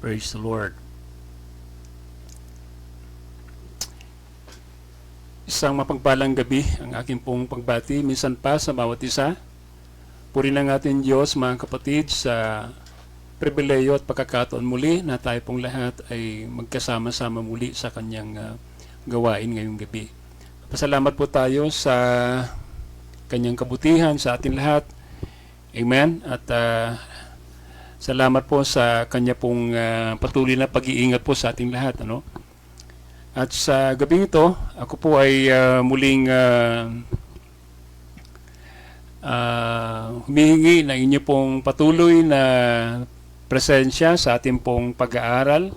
Praise the Lord. Isang mapagpalang gabi ang aking pong pagbati minsan pa sa bawat isa. Puri ng ating Diyos, mga kapatid, sa pribileyo at pagkakataon muli na tayo pong lahat ay magkasama-sama muli sa kanyang gawain ngayong gabi. Pasalamat po tayo sa kanyang kabutihan sa ating lahat. Amen. At salamat po sa kanya pong patuloy na pag-iingat po sa ating lahat. At sa gabi ito, ako po ay muling humihingi ng inyo pong patuloy na presensya sa ating pong pag-aaral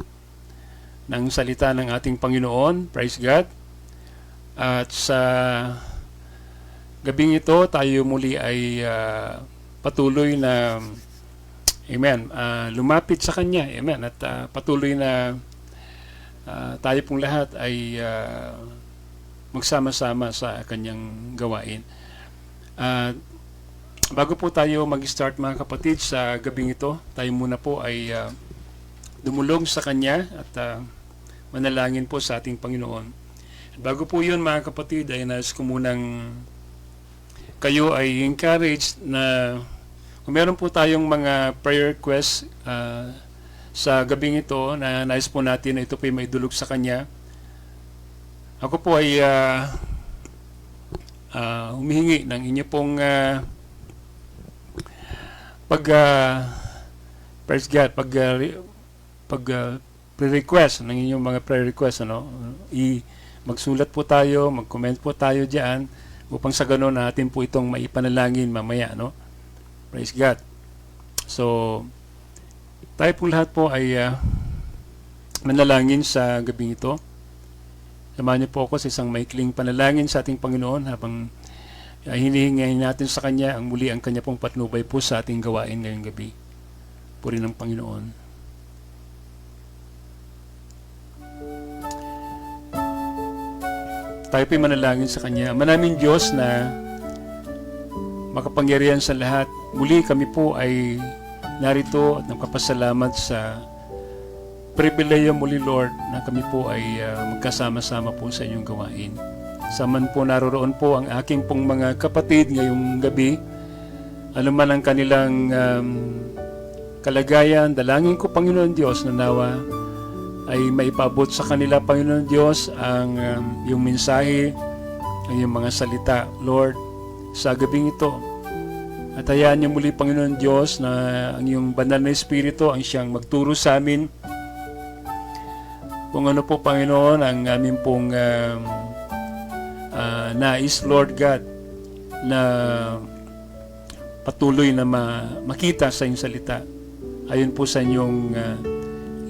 ng salita ng ating Panginoon. Praise God. At sa gabing ito, tayo muli ay patuloy na Amen. Lumapit sa Kanya. Amen. At patuloy na tayo pong lahat ay magsama-sama sa Kanyang gawain. Bago po tayo mag-start, mga kapatid, sa gabing ito, tayo muna po ay dumulog sa Kanya at manalangin po sa ating Panginoon. Bago po yun, mga kapatid, ay nais ko munang kayo ay encouraged na kung meron po tayong mga prayer requests sa gabing ito na nais po natin na ito po ay maidulog sa Kanya, ako po ay humihingi ng inyo pong praise God, pre-request ng inyong mga prayer requests, magsulat po tayo, mag-comment po tayo diyan upang sa ganoon natin po itong maipanalangin mamaya, Praise God. So, tayo po lahat po ay manalangin sa gabing ito. Samahan niyo po ako sa isang maikling panalangin sa ating Panginoon habang hinihingayin natin sa Kanya ang muli ang Kanya pong patnubay po sa ating gawain ngayong gabi. Puri ng Panginoon. Tayo po'y manalangin sa Kanya. Manaming Diyos na makapangyarihan sa lahat, muli kami po ay narito at nagpapasalamat sa pribileyo muli, Lord, na kami po ay magkasama-sama po sa inyong gawain. Saman po naroroon po ang aking pong mga kapatid ngayong gabi, anuman ang kanilang kalagayan, dalangin ko, Panginoon Diyos, na nawa ay maipaabot sa kanila, Panginoon Diyos, ang yung mensahe, ang yung mga salita, Lord, sa gabing ito. At hayaan niyo muli, Panginoon Diyos, na ang iyong banal na Espiritu ang siyang magturo sa amin kung ano po, Panginoon, ang aming pong nais, Lord God, na patuloy na makita sa iyong salita. Ayon po sa inyong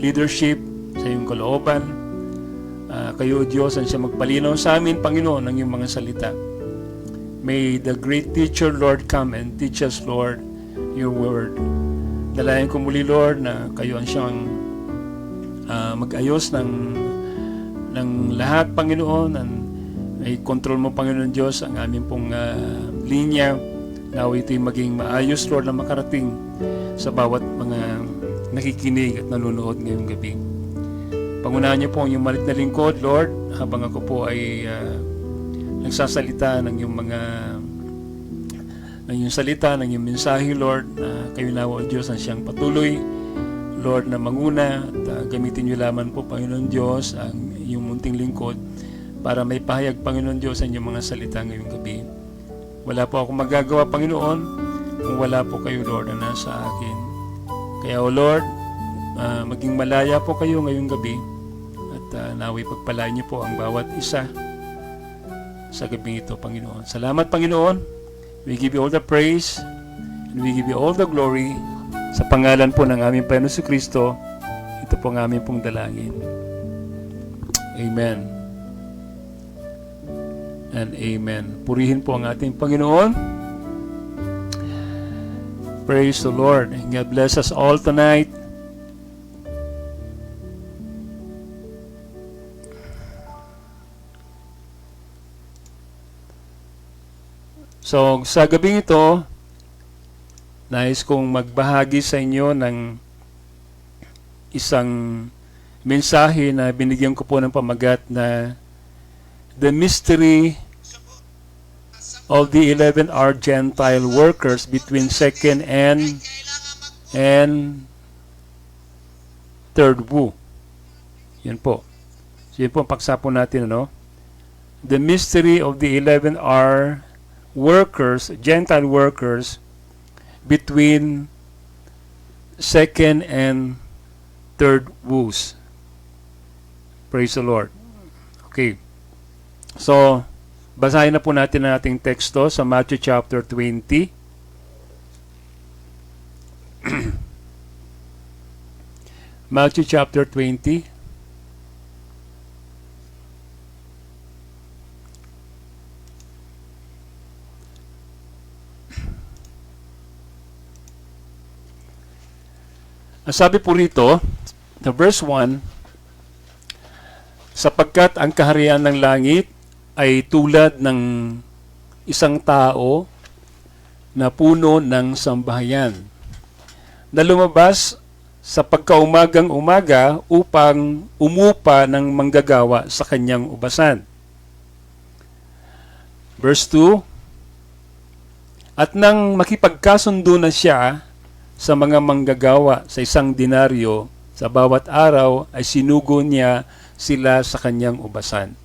leadership, sa iyong kalooban. Kayo, Diyos, ang siya magpalinaw sa amin, Panginoon, ng iyong mga salita. May the great teacher, Lord, come and teach us, Lord, your word. Dalayan ko muli, Lord, na kayo ang siyang mag-ayos ng lahat, Panginoon. Ay control mo, Panginoon Diyos, ang aming pong linya. Nawa ito'y maging maayos, Lord, na makarating sa bawat mga nakikinig at nanonood ngayong gabi. Pangunahan niyo po ang iyong malit na lingkod, Lord, habang ako po ay nagsasalita ng iyong salita, ng iyong mensahe, Lord, na kayo nawa, O Diyos, ang siyang patuloy, Lord, na manguna at gamitin niyo lamang po, Panginoon Diyos, ang iyong munting lingkod para may pahayag, Panginoon Diyos, ang iyong mga salita ngayong gabi. Wala po akong magagawa, Panginoon, kung wala po kayo, Lord, na nasa akin. Kaya, O Lord, maging malaya po kayo ngayong gabi at naway pagpalain niyo po ang bawat isa sa gabing ito, Panginoon. Salamat, Panginoon. We give you all the praise and we give you all the glory sa pangalan po ng aming Panginoon si Kristo. Ito po ang aming pong dalangin. Amen and amen. Purihin po ang ating Panginoon. Praise the Lord. God bless us all tonight. So, sa gabing ito, nais kong magbahagi sa inyo ng isang mensahe na binigyan ko po ng pamagat na The Mystery of the 11 Gentile Workers between second and third woo. Yan po. So yun po ang paksa po natin, ano? The mystery of the 11 workers, Gentile workers, between second and third woos. Praise the Lord. Okay. So, basahin na po natin ang ating teksto sa Matthew chapter 20. Matthew chapter 20. Ang sabi po rito, the verse 1, sapagkat ang kaharian ng langit ay tulad ng isang tao na puno ng sambahayan, na lumabas sa pagkaumagang umaga upang umupa ng manggagawa sa kanyang ubasan. Verse 2, at nang makipagkasundo na siya sa mga manggagawa sa 1 denaryo, sa bawat araw ay sinugo niya sila sa kanyang ubasan.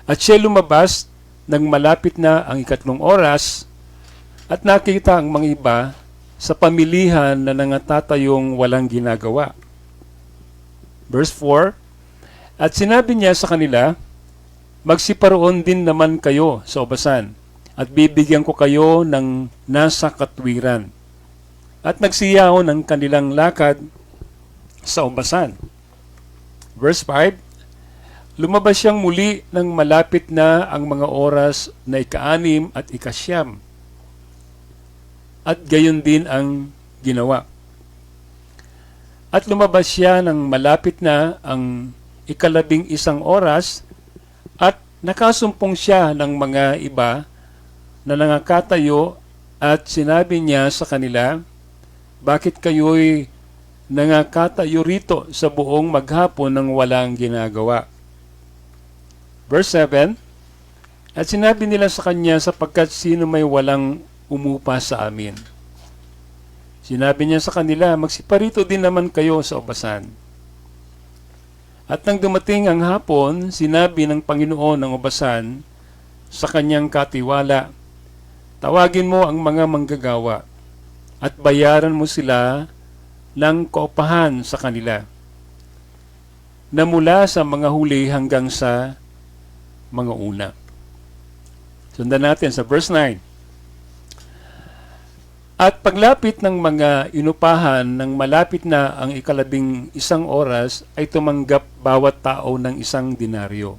At siya lumabas nang malapit na ang 3 oras at nakita ang mga iba sa pamilihan na nangatatayong walang ginagawa. Verse 4, at sinabi niya sa kanila, magsiparoon din naman kayo sa ubasan at bibigyan ko kayo ng nasa katwiran. At nagsiyaw ng kanilang lakad sa ubasan. Verse 5, lumabas siyang muli nang malapit na ang mga oras na 6 at 9. At gayon din ang ginawa. At lumabas siya nang malapit na ang 11 oras at nakasumpong siya ng mga iba na nangakatayo at sinabi niya sa kanila, bakit kayo'y nangakatayo rito sa buong maghapon ng walang ginagawa? Verse 7, at sinabi nila sa kanya, sapagkat sino may walang umupa sa amin. Sinabi niya sa kanila, magsiparito din naman kayo sa ubasan. At nang dumating ang hapon, sinabi ng Panginoon ng ubasan sa kanyang katiwala, tawagin mo ang mga manggagawa at bayaran mo sila ng kaupahan sa kanila, na mula sa mga huli hanggang sa mga una. Sundan natin sa verse 9. At paglapit ng mga inupahan ng malapit na ang 11 oras, ay tumanggap bawat tao ng 1 denaryo.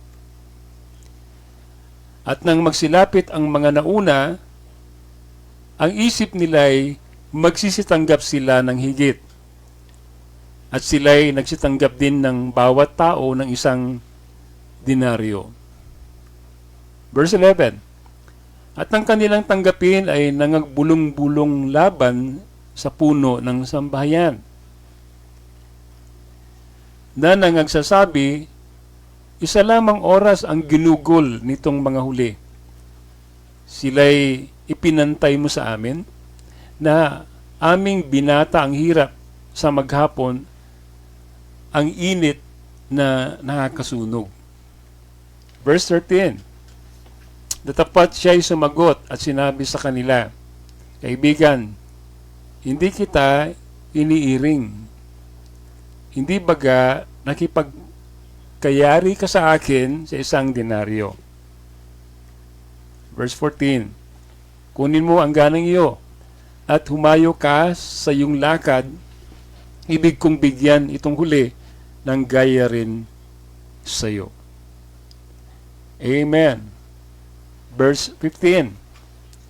At nang magsilapit ang mga nauna, ang isip nila'y magsisitanggap sila ng higit. At sila'y nagsitanggap din ng bawat tao ng 1 denaryo. Verse 11, at ang kanilang tanggapin ay nangagbulong-bulong laban sa puno ng sambahayan, na nangagsasabi, isa lamang oras ang ginugol nitong mga huli. Sila'y ipinantay mo sa amin, na aming binata ang hirap sa maghapon, ang init na nakakasunog. Verse 13, datapat siya'y sumagot at sinabi sa kanila, kaibigan, hindi kita iniiring. Hindi baga nakipagkayari ka sa akin sa 1 denaryo. Verse 14, kunin mo ang ganang iyo at humayo ka sa iyong lakad, ibig kong bigyan itong huli ng gaya rin sa iyo. Amen. Verse 15,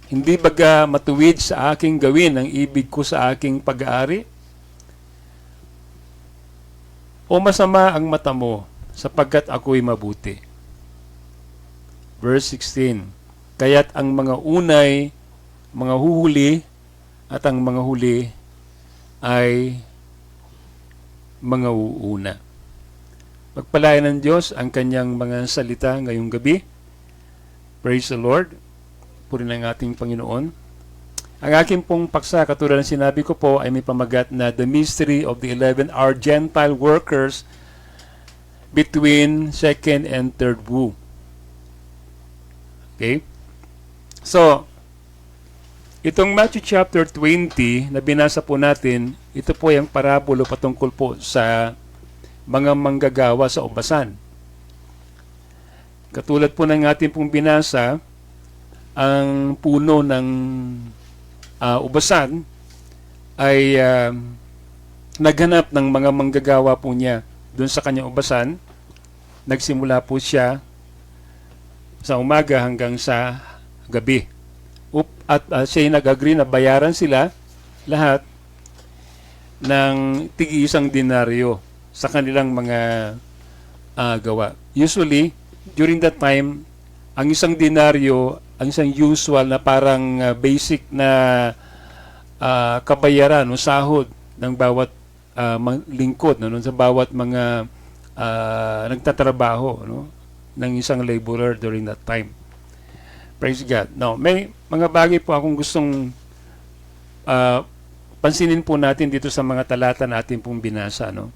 hindi baga matuwid sa aking gawin ang ibig ko sa aking pag-aari? O masama ang mata mo sapagkat ako'y mabuti? Verse 16, kaya't ang mga unay, mga huhuli, at ang mga huli ay mga uuna. Pagpalain ng Diyos ang kanyang mga salita ngayong gabi. Praise the Lord. Puri ng ating Panginoon. Ang aking pong paksa, katulad ng sinabi ko po, ay may pamagat na The Mystery of the 11 Gentile Workers between second and third woe. Okay? So, itong Matthew chapter 20 na binasa po natin, ito po yung parabulo patungkol po sa mga manggagawa sa ubasan. Katulad po ng ating pong binasa, ang puno ng ubasan ay naghanap ng mga manggagawa po niya doon sa kanyang ubasan. Nagsimula po siya sa umaga hanggang sa gabi. At siya nag-agree na bayaran sila lahat ng tig-isang denaryo sa kanilang mga gawa. Usually, during that time, ang isang denaryo, ang isang usual na parang basic na kabayaran o sahod ng bawat lingkod, no, sa bawat mga nagtatrabaho, no, ng isang laborer during that time. Praise God. Now, may mga bagay po akong gustong pansinin po natin dito sa mga talata natin pong binasa, no?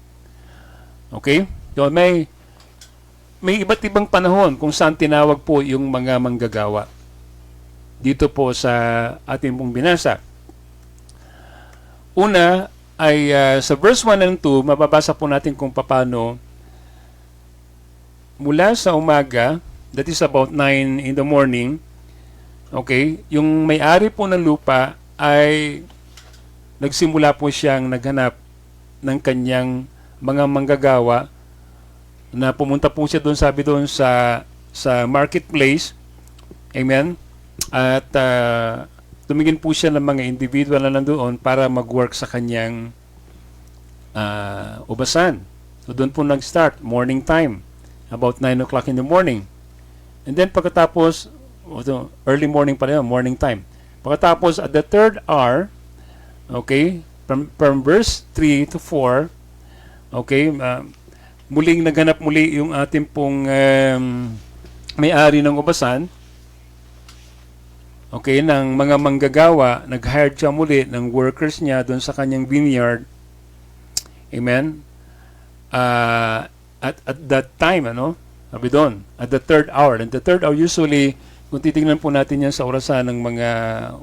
Okay? So, may iba't ibang panahon kung saan tinawag po yung mga manggagawa. Dito po sa ating pong binasa. Una ay sa verse 1 and 2, mababasa po natin kung paano mula sa umaga, that is about 9 in the morning, okay, yung may-ari po ng lupa ay nagsimula po siyang naghanap ng kanyang mga manggagawa na pumunta po siya doon, sabi doon sa marketplace. Amen. At tumingin po siya ng mga individual na nandoon para mag-work sa kanyang ubasan. So doon po nag-start, morning time, about 9 o'clock in the morning. And then pagkatapos, early morning pa rin, morning time. Pagkatapos, at the third hour, okay, from verse 3 to 4, okay, muling naghanap muli yung ating pong may-ari ng ubasan, okay, ng mga manggagawa. Nag-hired siya muli ng workers niya doon sa kanyang vineyard. Amen. At that time, sabi doon, at the third hour. And the third hour, usually, kung titingnan po natin yan sa orasan ng mga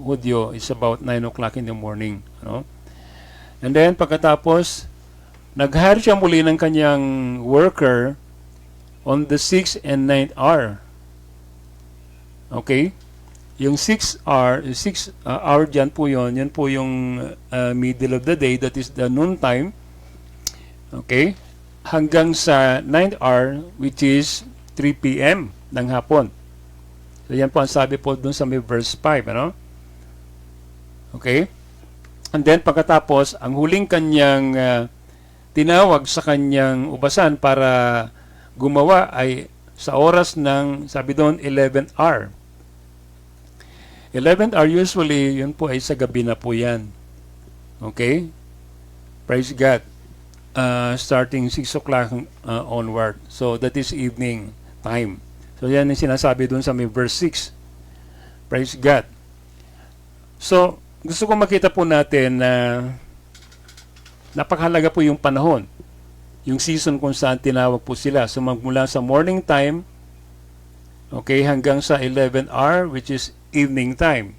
Hudyo, is about 9 o'clock in the morning. And then, pagkatapos, nag-hire siya muli ng kanyang worker on the 6th and 9th hour. Okay? Yung 6 hour dyan po yun. Yan po yung middle of the day, that is the noon time. Okay? Hanggang sa 9th hour, which is 3 p.m. ng hapon. So, yan po ang sabi po dun sa may verse 5, Okay? And then, pagkatapos, ang huling kanyang tinawag sa kanyang ubasan para gumawa ay sa oras ng, sabi doon, 11th hour. 11th hour, usually, yun po ay sa gabi na po yan. Okay? Praise God. Starting 6 o'clock onward. So, that is evening time. So, yan yung sinasabi dun sa may verse 6. Praise God. So, gusto ko makita po natin na napakahalaga po yung panahon. Yung season kung saan tinawag po sila. So, magmula sa morning time, okay, hanggang sa 11th hour, which is evening time.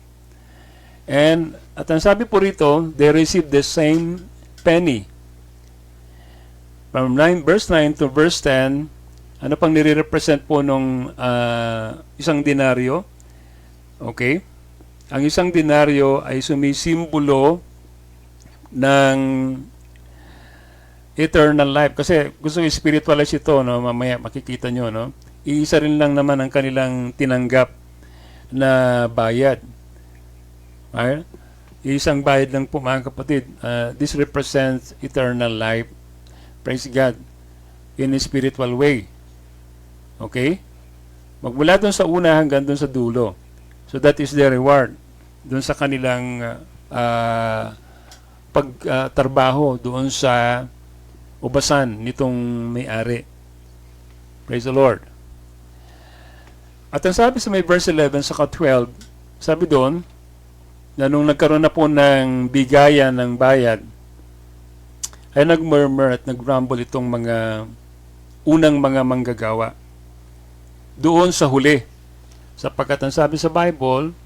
At ang sabi po rito, they received the same penny. From verse 9 to verse 10, ano pang nire-represent po nung isang denaryo? Okay? Ang isang denaryo ay sumisimbolo ng eternal life. Kasi gusto ko spiritualize ito, mamaya makikita nyo. Iisa rin lang naman ang kanilang tinanggap na bayad. Right? Isang bayad lang po, mga kapatid. This represents eternal life. Praise God. In a spiritual way. Okay? Magmula doon sa una hanggang doon sa dulo. So that is the reward. Doon sa kanilang pagtrabaho doon sa ubasan nitong may-ari. Praise the Lord. At ang sabi sa may verse 11 sa 12, sabi doon, na nung nagkaroon na po ng bigayan ng bayad, ay nagmurmur at naggrumble itong mga unang mga manggagawa doon sa huli. Sapagkat ang sabi sa Bible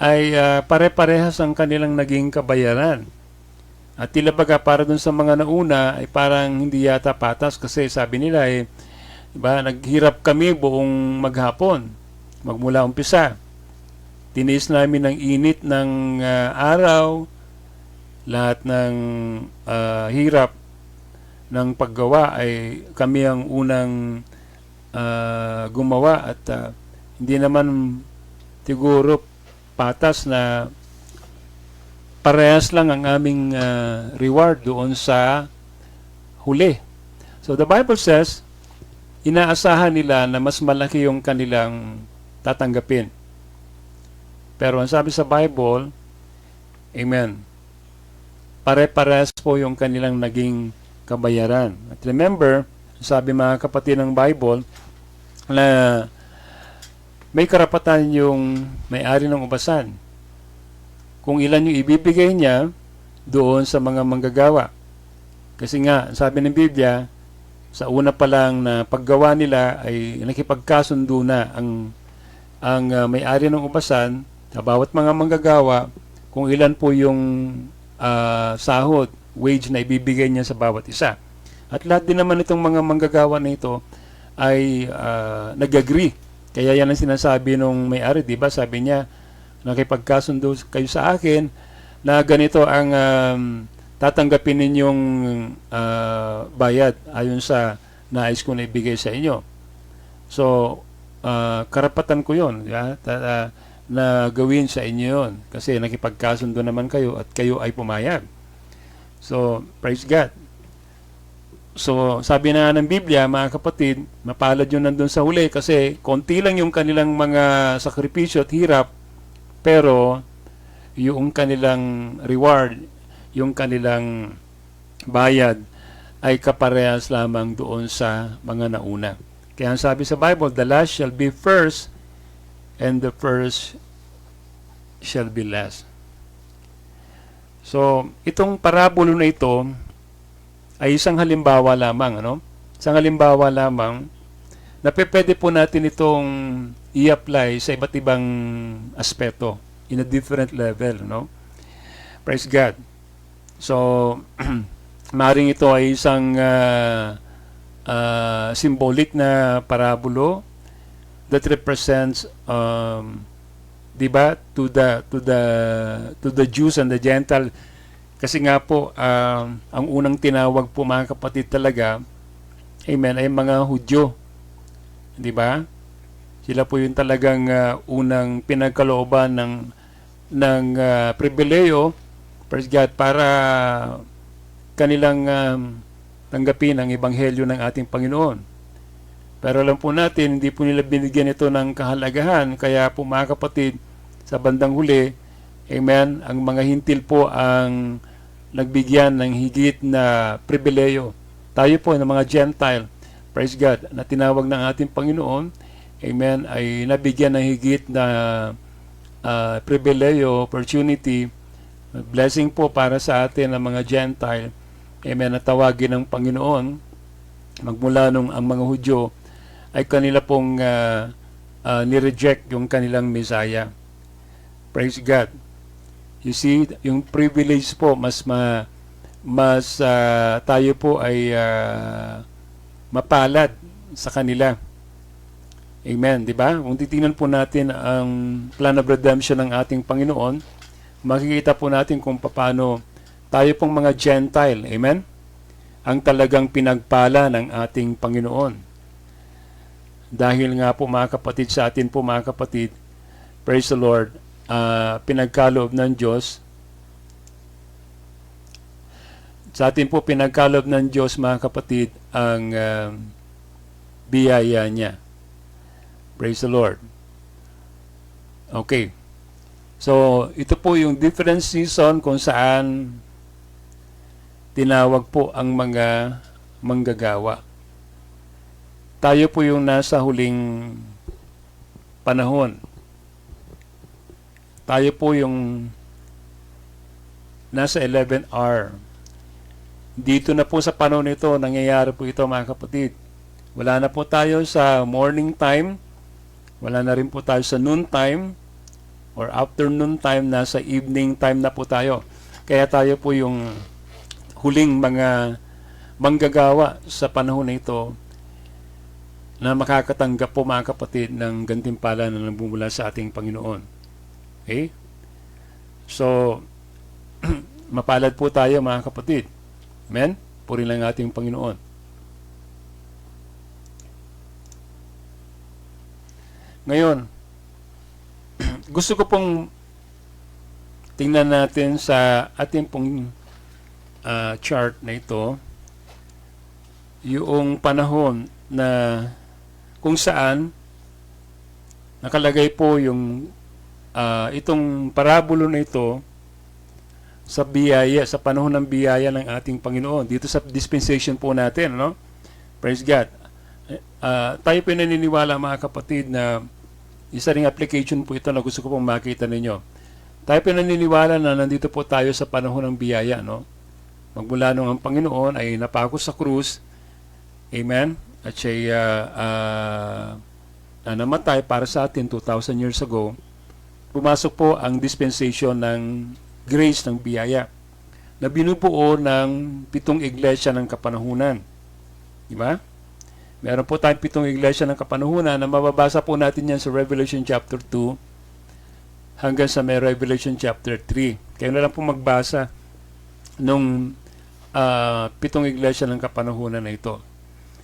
ay pare-parehas ang kanilang naging kabayaran. At tila baga para doon sa mga nauna ay parang hindi yata patas kasi sabi nila diba, naghirap kami buong maghapon, magmula umpisa. Tiniis namin ang init ng araw, lahat ng hirap ng paggawa ay kami ang unang gumawa at hindi naman siguro patas na parehas lang ang aming reward doon sa huli. So the Bible says, inaasahan nila na mas malaki yung kanilang tatanggapin. Pero ang sabi sa Bible, amen, pare-parehas po yung kanilang naging kabayaran. At remember, sabi mga kapatid ng Bible, na may karapatan yung may-ari ng ubasan kung ilan yung ibibigay niya doon sa mga manggagawa. Kasi nga, sabi ng Biblia, sa una pa lang na paggawa nila ay nakipagkasundo na ang may-ari ng ubasan sa bawat mga manggagawa kung ilan po yung sahod, wage na ibibigay niya sa bawat isa. At lahat din naman itong mga manggagawa na ito ay nag-agree. Kaya yan ang sinasabi nung may-ari, di ba? Sabi niya, nakipagkasundo kayo sa akin na ganito ang tatanggapin ninyong bayad ayon sa nais ko na ibigay sa inyo. So, karapatan ko yun, na gawin sa inyo yun. Kasi nakipagkasundo naman kayo at kayo ay pumayag. So, praise God. So, sabi na ng Biblia, mga kapatid, mapalad yun nandun sa huli kasi konti lang yung kanilang mga sakripisyo at hirap, pero yung kanilang reward, yung kanilang bayad ay kaparehas lamang doon sa mga nauna. Kaya ang sabi sa Bible, the last shall be first and the first shall be last. So, itong parabulo na ito ay isang halimbawa lamang, ano? Isang halimbawa lamang na pwede po natin itong i-apply sa iba't ibang aspeto in a different level, no? Praise God. So, maring ito ay isang symbolic na parabulo that represents di ba, to the Jews and the Gentile. Kasi nga po, ang unang tinawag po mga kapatid talaga, amen, ay mga Hudyo. Di ba? Sila po yung talagang unang pinagkalooban ng pribileyo, praise God, para kanilang tanggapin ang ebanghelyo ng ating Panginoon. Pero alam po natin, hindi po nila binigyan ito ng kahalagahan, kaya po mga kapatid, sa bandang huli, amen, ang mga hintil po ang nagbigyan ng higit na pribileyo. Tayo po ng mga Gentile, praise God, na tinawag ng ating Panginoon, amen, ay nabigyan ng higit na pribileyo, opportunity, blessing po para sa atin ng mga Gentile, amen, na tawagin ng Panginoon, magmula nung ang mga Hudyo ay kanila pong nireject yung kanilang Messiah. Praise God. You see, yung privilege po, mas tayo po ay mapalad sa kanila. Amen, di ba? Kung titingnan po natin ang plan of redemption ng ating Panginoon, makikita po natin kung paano tayo pong mga Gentile, amen, ang talagang pinagpala ng ating Panginoon. Dahil nga po mga kapatid, sa atin po mga kapatid, praise the Lord, pinagkaloob ng Diyos, sa atin po pinagkaloob ng Diyos mga kapatid ang biyaya niya. Praise the Lord. Okay. So, ito po yung different season kung saan tinawag po ang mga manggagawa. Tayo po yung nasa huling panahon. Tayo po yung nasa 11th hour. Dito na po sa panahon nito, nangyayari po ito mga kapatid. Wala na po tayo sa morning time, wala na rin po tayo sa noon time, or afternoon time, nasa evening time na po tayo. Kaya tayo po yung huling mga manggagawa sa panahon na ito na makakatanggap po mga kapatid ng gantimpala na nabumula sa ating Panginoon. Okay? So, mapalad po tayo mga kapatid. Amen? Purihin lang ating Panginoon. Ngayon, gusto ko pong tingnan natin sa ating pong chart na ito yung panahon na kung saan nakalagay po yung itong parabulo na ito sa biyaya, sa panahon ng biyaya ng ating Panginoon. Dito sa dispensation po natin, no? Praise God. Tayo po naniniwala mga kapatid na isa ring application po ito na gusto ko pong makita ninyo. Tayo po naniniwala na nandito po tayo sa panahon ng biyaya, no? Magmula nung ang Panginoon ay napako sa krus, amen, at siya namatay para sa atin 2,000 years ago, pumasok po ang dispensation ng grace ng biyaya na binubuo ng 7 iglesia ng kapanahunan. Di ba? Meron po tayong 7 iglesia ng kapanahunan na mababasa po natin yan sa Revelation chapter 2 hanggang sa may Revelation chapter 3. Kayo na lang po magbasa nung 7 iglesia ng kapanahunan na ito.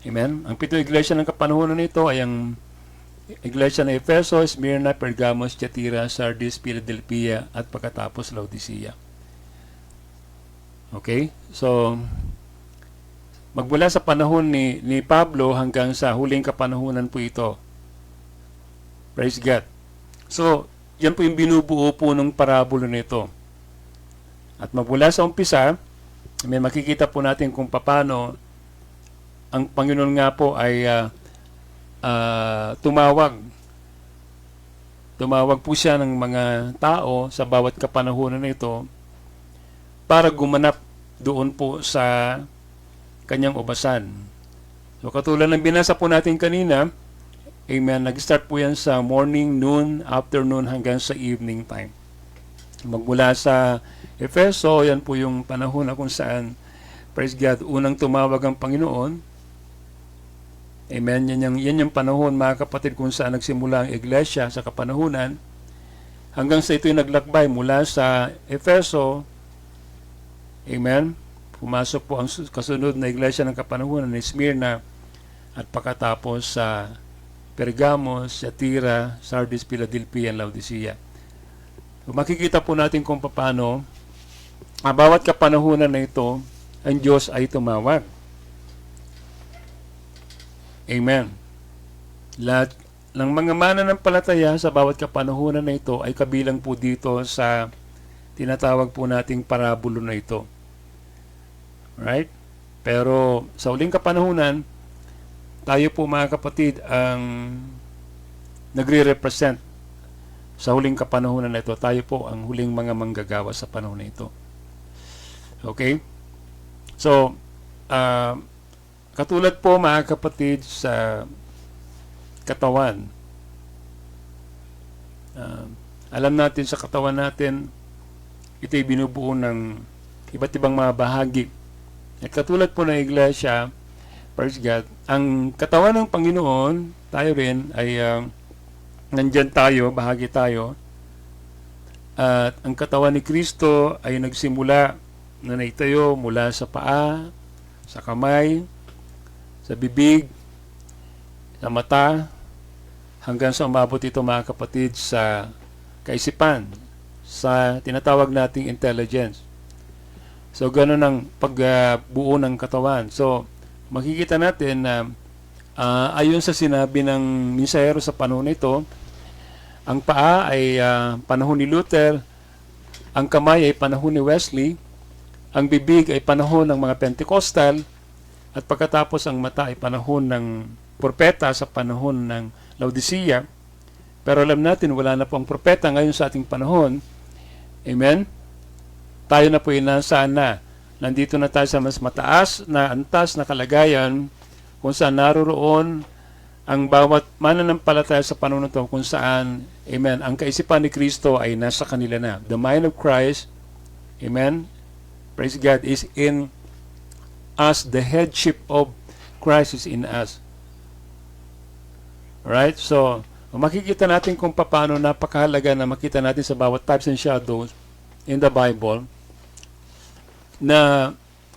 Amen? Ang 7 iglesia ng kapanahunan na ito ay ang iglesia ng Efeso, Smyrna, Pergamos, Tiatira, Sardis, Philadelphia, at pagkatapos Laodicea. Okay? So, magmula sa panahon ni Pablo hanggang sa huling kapanahunan po ito. Praise God. So, yan po yung binubuo po ng parabulo nito. At magmula sa umpisa, may makikita po natin kung paano ang Panginoon nga po ay tumawag. Tumawag po siya ng mga tao sa bawat kapanahunan na ito para gumanap doon po sa kanyang ubasan. So katulad ng binasa po natin kanina, amen, nag-start po yan sa morning, noon, afternoon, hanggang sa evening time. Magmula sa Efeso, yan po yung panahon na kung saan, praise God, unang tumawag ang Panginoon. Amen. Yan yung panahon, mga kapatid, kung saan nagsimula ang iglesia sa kapanahunan. Hanggang sa ito'y naglakbay mula sa Efeso. Amen. Pumasok po ang kasunod na iglesia ng kapanahunan ni Smyrna at pagkatapos sa Pergamos, Tiatira, Sardis, Philadelphia, and Laodicea. So, makikita po natin kung paano bawat kapanahunan na ito, ang Diyos ay tumawag. Amen. Lahat ng mga mananampalataya sa bawat kapanahunan na ito ay kabilang po dito sa tinatawag po nating parabulo na ito. Right? Pero sa uling kapanahunan, tayo po mga kapatid ang nagre-represent sa huling kapanahunan na ito. Tayo po ang huling mga manggagawa sa panahon na ito. Okay? So, katulad po mga kapatid sa katawan, alam natin sa katawan natin, ito'y binubuo ng iba't ibang mga bahagi. At katulad po ng iglesia, praise God, ang katawan ng Panginoon, tayo rin ay nandyan tayo, bahagi tayo. At ang katawan ni Kristo ay nagsimula na naitayo mula sa paa, sa kamay, sa bibig, sa mata, hanggang sa umabot ito mga kapatid sa kaisipan, sa tinatawag nating intelligence. So, ganun ang pagbuo ng katawan. So, makikita natin na ayon sa sinabi ng minsahero sa panahon nito, ang paa ay panahon ni Luther, ang kamay ay panahon ni Wesley, ang bibig ay panahon ng mga Pentecostal, at pagkatapos ang mata ay panahon ng propeta sa panahon ng Laodicea. Pero alam natin, wala na po ang propeta ngayon sa ating panahon. Amen? Tayo na po inasaan na. Nandito na tayo sa mas mataas na antas na kalagayan kung saan naroroon ang bawat mananampalataya sa panahon na ito, kung saan, amen, ang kaisipan ni Kristo ay nasa kanila na. The mind of Christ, amen, praise God, is in us. The headship of Christ is in us. Alright? So, makikita natin kung paano napakahalaga na makita natin sa bawat types and shadows in the Bible na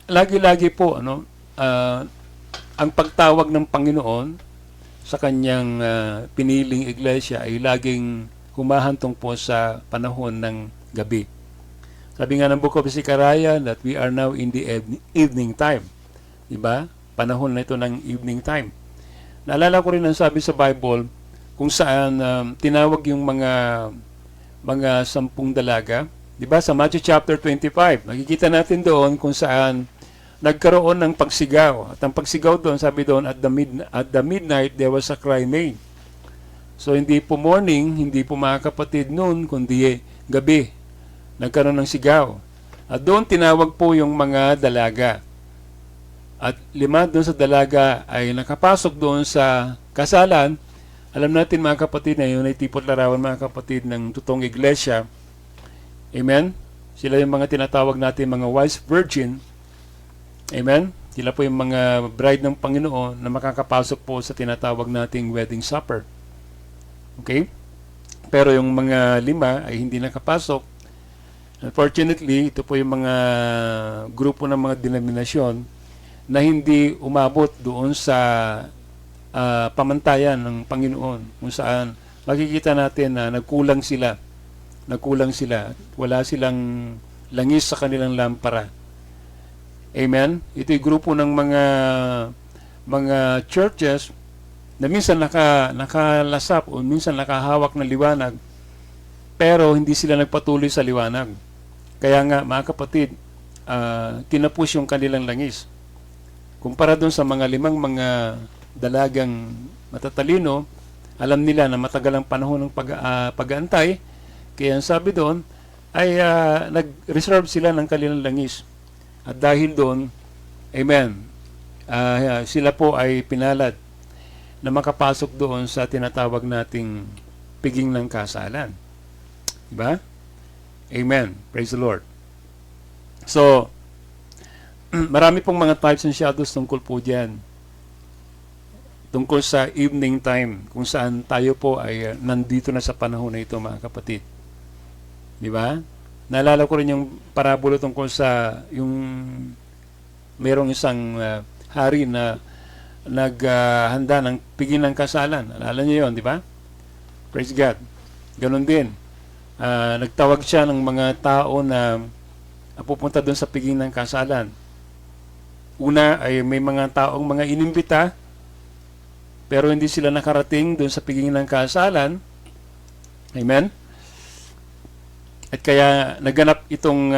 lagi-lagi po ang pagtawag ng Panginoon sa kanyang piniling iglesia ay laging humahantong po sa panahon ng gabi. Sabi nga ng Book of Zechariah that we are now in the evening time. Diba? Panahon na ito ng evening time. Naalala ko rin ang sabi sa Bible kung saan tinawag yung mga 10 dalaga. Diba? Sa Matthew chapter 25, nakikita natin doon kung saan nagkaroon ng pagsigaw. At ang pagsigaw doon, sabi doon, at the midnight, there was a cry made. So, hindi po morning, hindi po mga kapatid noon, kundi gabi. Nagkaroon ng sigaw. At doon tinawag po yung mga dalaga. At 5 doon sa dalaga ay nakapasok doon sa kasalan. Alam natin mga kapatid na yun ay tipot larawan mga kapatid ng totoong iglesia. Amen? Sila yung mga tinatawag natin mga wise virgin. Amen? Sila po yung mga bride ng Panginoon na makakapasok po sa tinatawag nating wedding supper. Okay? Pero yung mga 5 ay hindi nakapasok. Unfortunately, ito po yung mga grupo ng mga denominasyon na hindi umabot doon sa pamantayan ng Panginoon, kung saan makikita natin na nagkulang sila. Wala silang langis sa kanilang lampara. Amen? Ito'y grupo ng mga churches na minsan nakalasap o minsan nakahawak ng liwanag, pero hindi sila nagpatuloy sa liwanag. Kaya nga, mga kapatid, tinapos yung kanilang langis. Kumpara doon sa mga 5 mga dalagang matatalino, alam nila na matagal ang panahon ng pag-aantay. Kaya ang sabi doon ay nag-reserve sila ng kanilang langis. At dahil doon, amen, sila po ay pinalad na makapasok doon sa tinatawag nating piging ng kasalan. Diba? Amen. Praise the Lord. So, marami pong mga types and shadows tungkol po dyan. Tungkol sa evening time, kung saan tayo po ay nandito na sa panahon na ito, mga kapatid. Di ba? Naalala ko rin yung parabola tungkol sa yung mayroong isang hari na naghanda ng piging ng kasalan. Naalala niyo yun, di ba? Praise God. Ganon din. Nagtawag siya ng mga tao na pupunta doon sa piging ng kasalan. Una ay may mga taong mga inimbita, pero hindi sila nakarating doon sa piging ng kasalan. Amen? At kaya naganap itong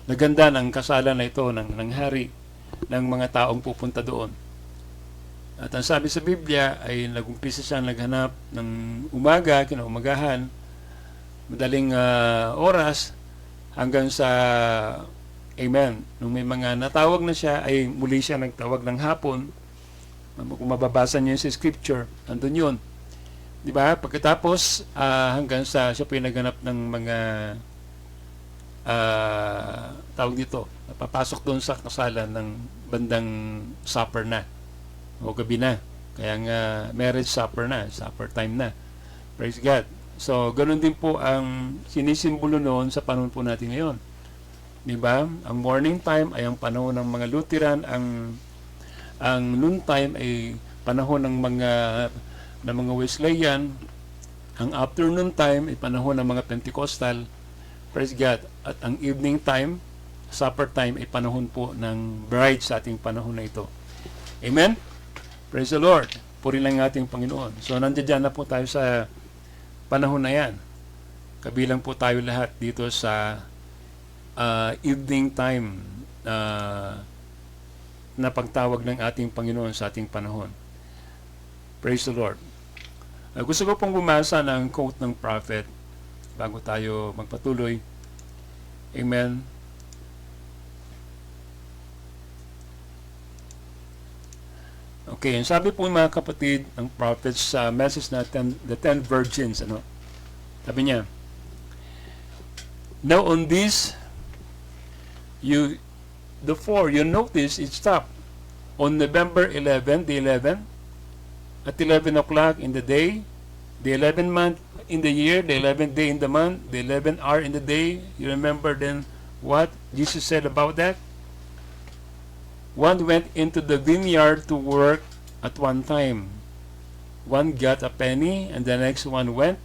naganda ng kasalan na ito ng hari ng mga taong pupunta doon. At ang sabi sa Biblia ay nagumpisa siya naghanap ng umaga, kinaumagahan, madaling oras, hanggang sa, amen, nung may mga natawag na siya, ay muli siya nagtawag ng hapon. Kung mababasa niyo sa scripture, andun yun. Diba? Pagkatapos, hanggang sa siya po yung naghanap ng mga tawag dito, napapasok doon sa kasalan ng bandang supper na o gabi na, kaya nga marriage supper na, supper time na. Praise God. So ganun din po ang sinisimbolo noon sa panahon po natin ngayon, diba? Ang morning time ay ang panahon ng mga Lutheran, ang noon time ay panahon ng mga Wesleyan, ang afternoon time ay panahon ng mga Pentecostal. Praise God. At ang evening time, supper time, ay panahon po ng bride sa ating panahon na ito. Amen? Praise the Lord. Puri lang ating Panginoon. So, nandiyan na po tayo sa panahon na yan. Kabilang po tayo lahat dito sa evening time na pagtawag ng ating Panginoon sa ating panahon. Praise the Lord. Gusto ko pong bumasa ng quote ng prophet bago tayo magpatuloy. Amen. Okay, ang sabi po mga kapatid ng prophet sa message na the 10 virgins, sabi niya, now on this, you notice it stopped on November 11, the 11, at 11 o'clock in the day, the 11th month in the year, the 11th day in the month, the 11th hour in the day. You remember then what Jesus said about that? One went into the vineyard to work at one time. One got a penny, and the next one went.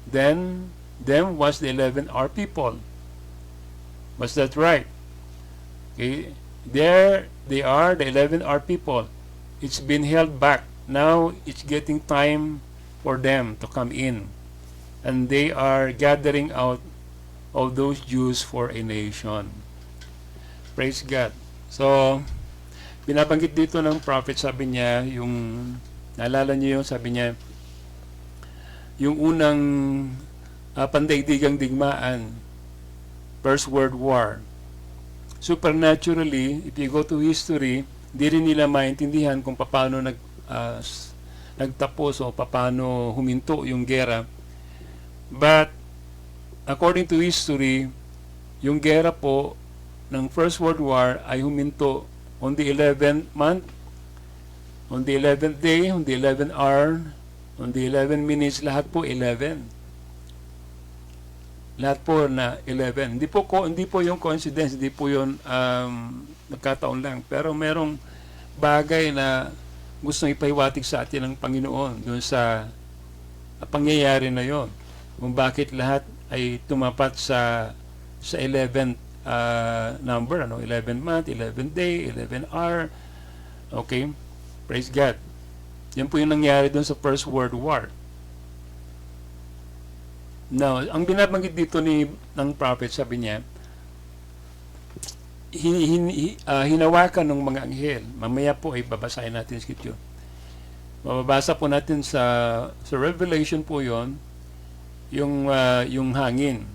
Then them was the 11 hour people. Was that right? Okay. There they are, the 11 hour people. It's been held back. Now it's getting time for them to come in. And they are gathering out of those Jews for a nation. Praise God. So, binabanggit dito ng prophet, sabi niya, naalala niyo yung, sabi niya, yung unang pandaigdigang digmaan, First World War. Supernaturally, if you go to history, di rin nila maintindihan kung paano nagtapos o paano huminto yung gera. But, according to history, yung gera po ng First World War ay huminto on the 11th month, on the 11th day, on the 11th hour, on the 11 minutes, lahat po 11. Lahat po na 11. Hindi po yung coincidence, hindi po yung nagkataon lang. Pero merong bagay na gustong ipahiwatig sa atin ng Panginoon doon sa pangyayari na yon. Kung bakit lahat ay tumapat sa 11th number, 11 month, 11 day, 11 hour. Okay? Praise God. Yan po yung nangyari doon sa First World War. Now, ang binabanggit dito ng prophet, sabi niya, hinawakan ng mga anghel. Mamaya po ay babasahin natin sa scripture. Mababasa po natin sa Revelation po yon, yung hangin.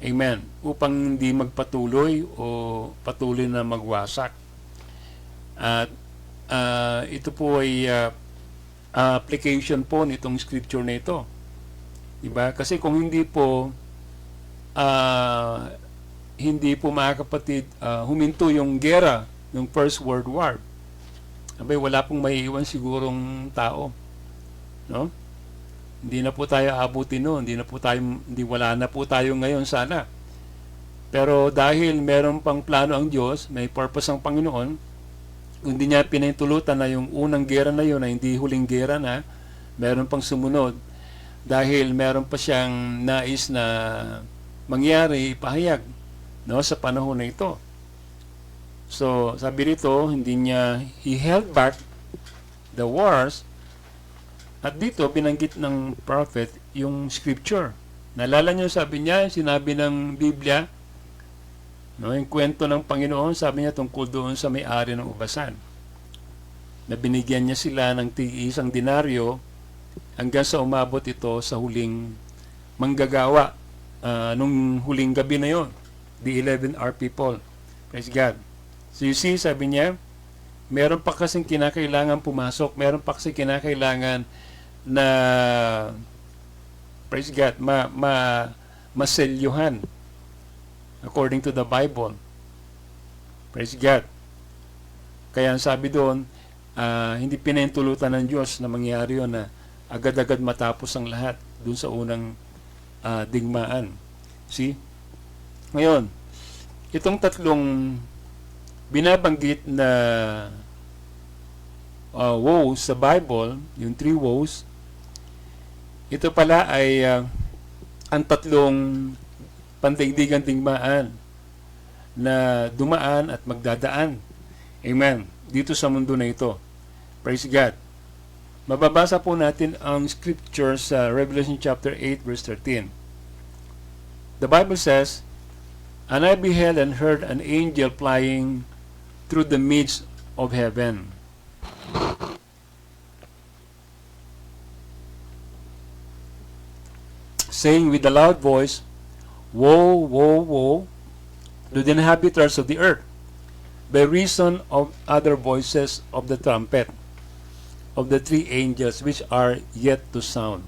Amen. Upang hindi magpatuloy o patuloy na magwasak. At ito po ay application po nitong scripture na ito. Diba? Kasi kung hindi po mga kapatid, huminto yung gera ng First World War, abay wala pong maiiwan sigurong tao. No? Hindi na po tayo abutin noon, wala na po tayo ngayon sana. Pero dahil meron pang plano ang Diyos, may purpose ang Panginoon, hindi niya pinahintulutan na yung unang gera na yun, na hindi huling gera na, meron pang sumunod, dahil meron pa siyang nais na mangyari, ipahayag, sa panahon na ito. So, sabi rito, he held back the wars. At dito, binanggit ng prophet yung scripture. Naalala nyo, sabi niya, sinabi ng Biblia, yung kwento ng Panginoon, sabi niya tungkol doon sa may-ari ng ubasan. Na binigyan niya sila ng isang denaryo hanggang sa umabot ito sa huling manggagawa, nung huling gabi na yon, the 11 hour people. Praise God. So you see, sabi niya, meron pa kasing kinakailangan pumasok, meron pa kasing kinakailangan na, praise God, maselyuhan according to the Bible. Praise God. Kaya ang sabi doon, hindi pinahintulutan ng Diyos na mangyari yun na agad-agad matapos ang lahat doon sa unang digmaan. See? Ngayon, itong tatlong binabanggit na woes sa Bible, yung 3 woes, ito pala ay ang tatlong pandaigdigang digmaan na dumaan at magdadaan. Amen. Dito sa mundo na ito. Praise God. Mababasa po natin ang scripture sa Revelation chapter 8 verse 13. The Bible says, And I beheld and heard an angel flying through the midst of heaven, saying with a loud voice, Woe, woe, woe to the inhabitants of the earth, by reason of other voices of the trumpet of the three angels which are yet to sound.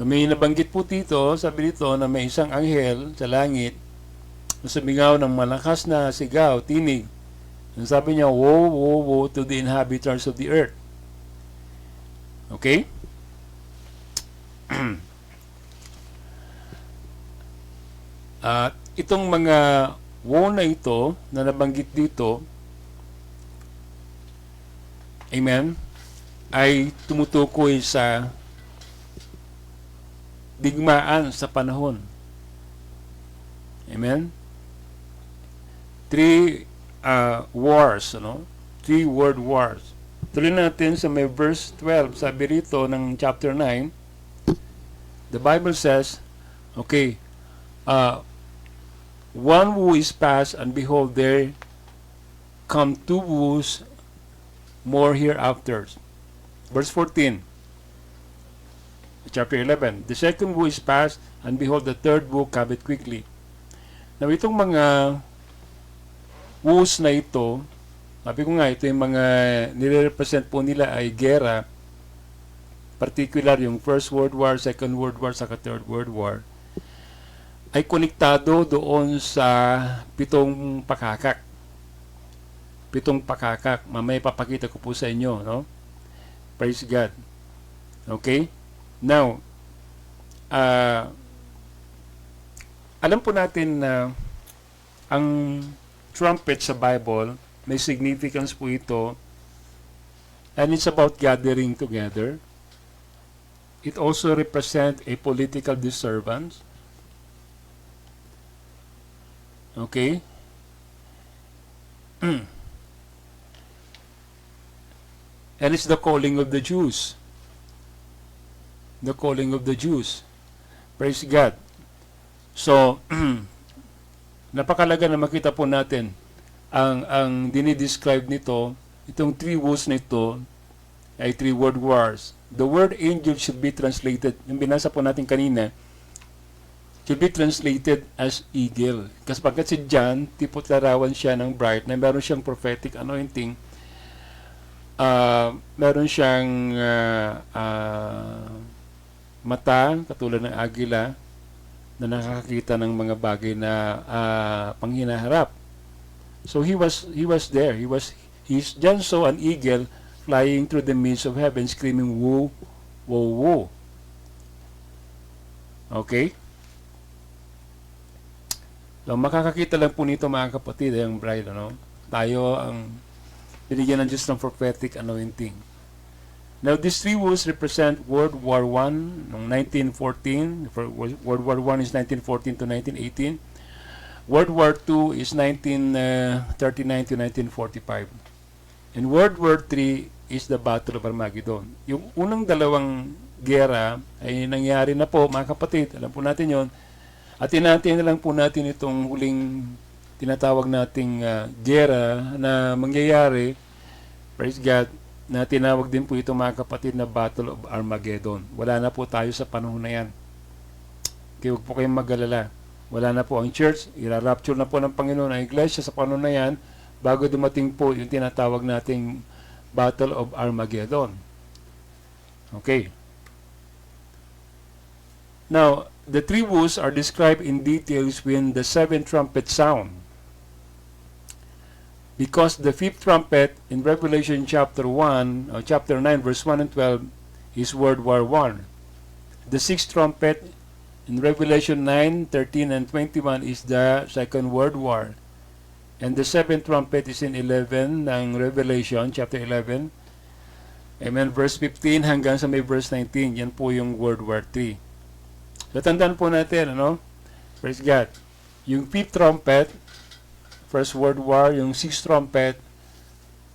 May nabanggit po dito, sabi dito na may isang anghel sa langit na sumigaw ng malakas na sigaw, tinig. And sabi niya, Woe, woe, woe to the inhabitants of the earth. Okay? At itong mga woe na ito na nabanggit dito, amen, ay tumutukoy sa digmaan sa panahon. Amen? Three wars, Three world wars. Tuloy natin sa may verse 12, sabi rito ng chapter 9, the Bible says, okay, one woe is past, and behold, there come two woes more hereafter. Verse 14, chapter 11, the second woe is past, and behold, the third woe cometh quickly. Now, itong mga woes na ito, sabi ko nga, ito yung mga nire-represent po nila ay gera, particular yung First World War, Second World War, saka Third World War, ay konektado doon sa pitong pakakak. Pitong pakakak. Mamaya papakita ko po sa inyo, no? Praise God. Okay? Now, alam po natin na ang trumpet sa Bible, may significance po ito, and it's about gathering together. It also represents a political disturbance. Okay? And it's the calling of the Jews. The calling of the Jews. Praise God. So, napakalaga na makita po natin ang dinidescribe nito, itong three woes na ito ay three world wars. The word angel should be translated, yung binasa po natin kanina, should be translated as eagle. Kasi pagkat si John, tipot larawan siya ng bright, na meron siyang prophetic anointing, meron siyang mata, katulad ng agila, na nakakakita ng mga bagay na panghinaharap. So he was there. John saw an eagle flying through the midst of heaven, screaming, "Woo, woo, woo." Okay? So makakakita lang po nito, mga kapatid, yung bride, tayo ang binigyan ng Diyos ng prophetic anointing. Now, these three woes represent World War I noong 1914. World War I is 1914 to 1918. World War II is 1939 to 1945. And World War III is the Battle of Armageddon. Yung unang dalawang gera ay nangyari na po, mga kapatid. Alam po natin yon. At tinantiyan na lang po natin itong huling tinatawag nating gera na mangyayari, praise God, na tinawag din po ito, mga kapatid, na Battle of Armageddon. Wala na po tayo sa panahon na yan. Kaya huwag po kayong mag-alala. Wala na po ang church, irarapture na po ng Panginoon ang iglesia sa panahon na yan bago dumating po yung tinatawag nating Battle of Armageddon. Okay. Now, the three woes are described in details when the seventh trumpet sound. Because the fifth trumpet in Revelation chapter 1, or chapter 9, verse 1 and 12 is World War I. The sixth trumpet in Revelation 9, 13 and 21 is the Second World War. And the seventh trumpet is in 11 ng Revelation chapter 11. Amen, verse 15 hanggang sa may verse 19. Yan po yung World War III. So tandaan po natin, praise God. Yung fifth trumpet, First World War, yung sixth trumpet,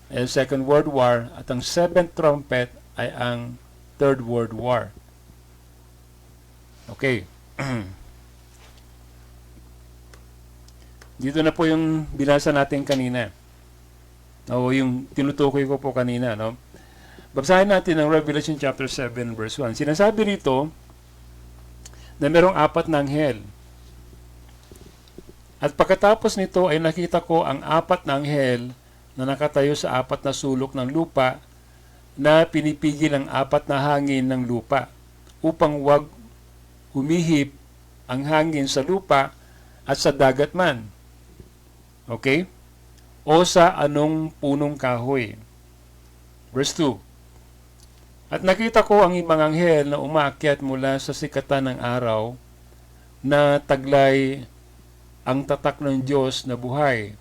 ay Second World War, at ang seventh trumpet ay ang Third World War. Okay. Dito na po yung binasa natin kanina. O yung tinutukoy ko po kanina, no? Basahin natin ang Revelation chapter 7 verse 1. Sinasabi rito na merong 4 na anghel. At pagkatapos nito ay nakita ko ang 4 na anghel na nakatayo sa 4 na sulok ng lupa na pinipigil ang 4 na hangin ng lupa upang wag humihip ang hangin sa lupa at sa dagat man. Okay? O sa anong punong kahoy. Verse 2. At nakita ko ang ibang anghel na umaakyat mula sa sikatan ng araw na taglay ang tatak ng Diyos na buhay.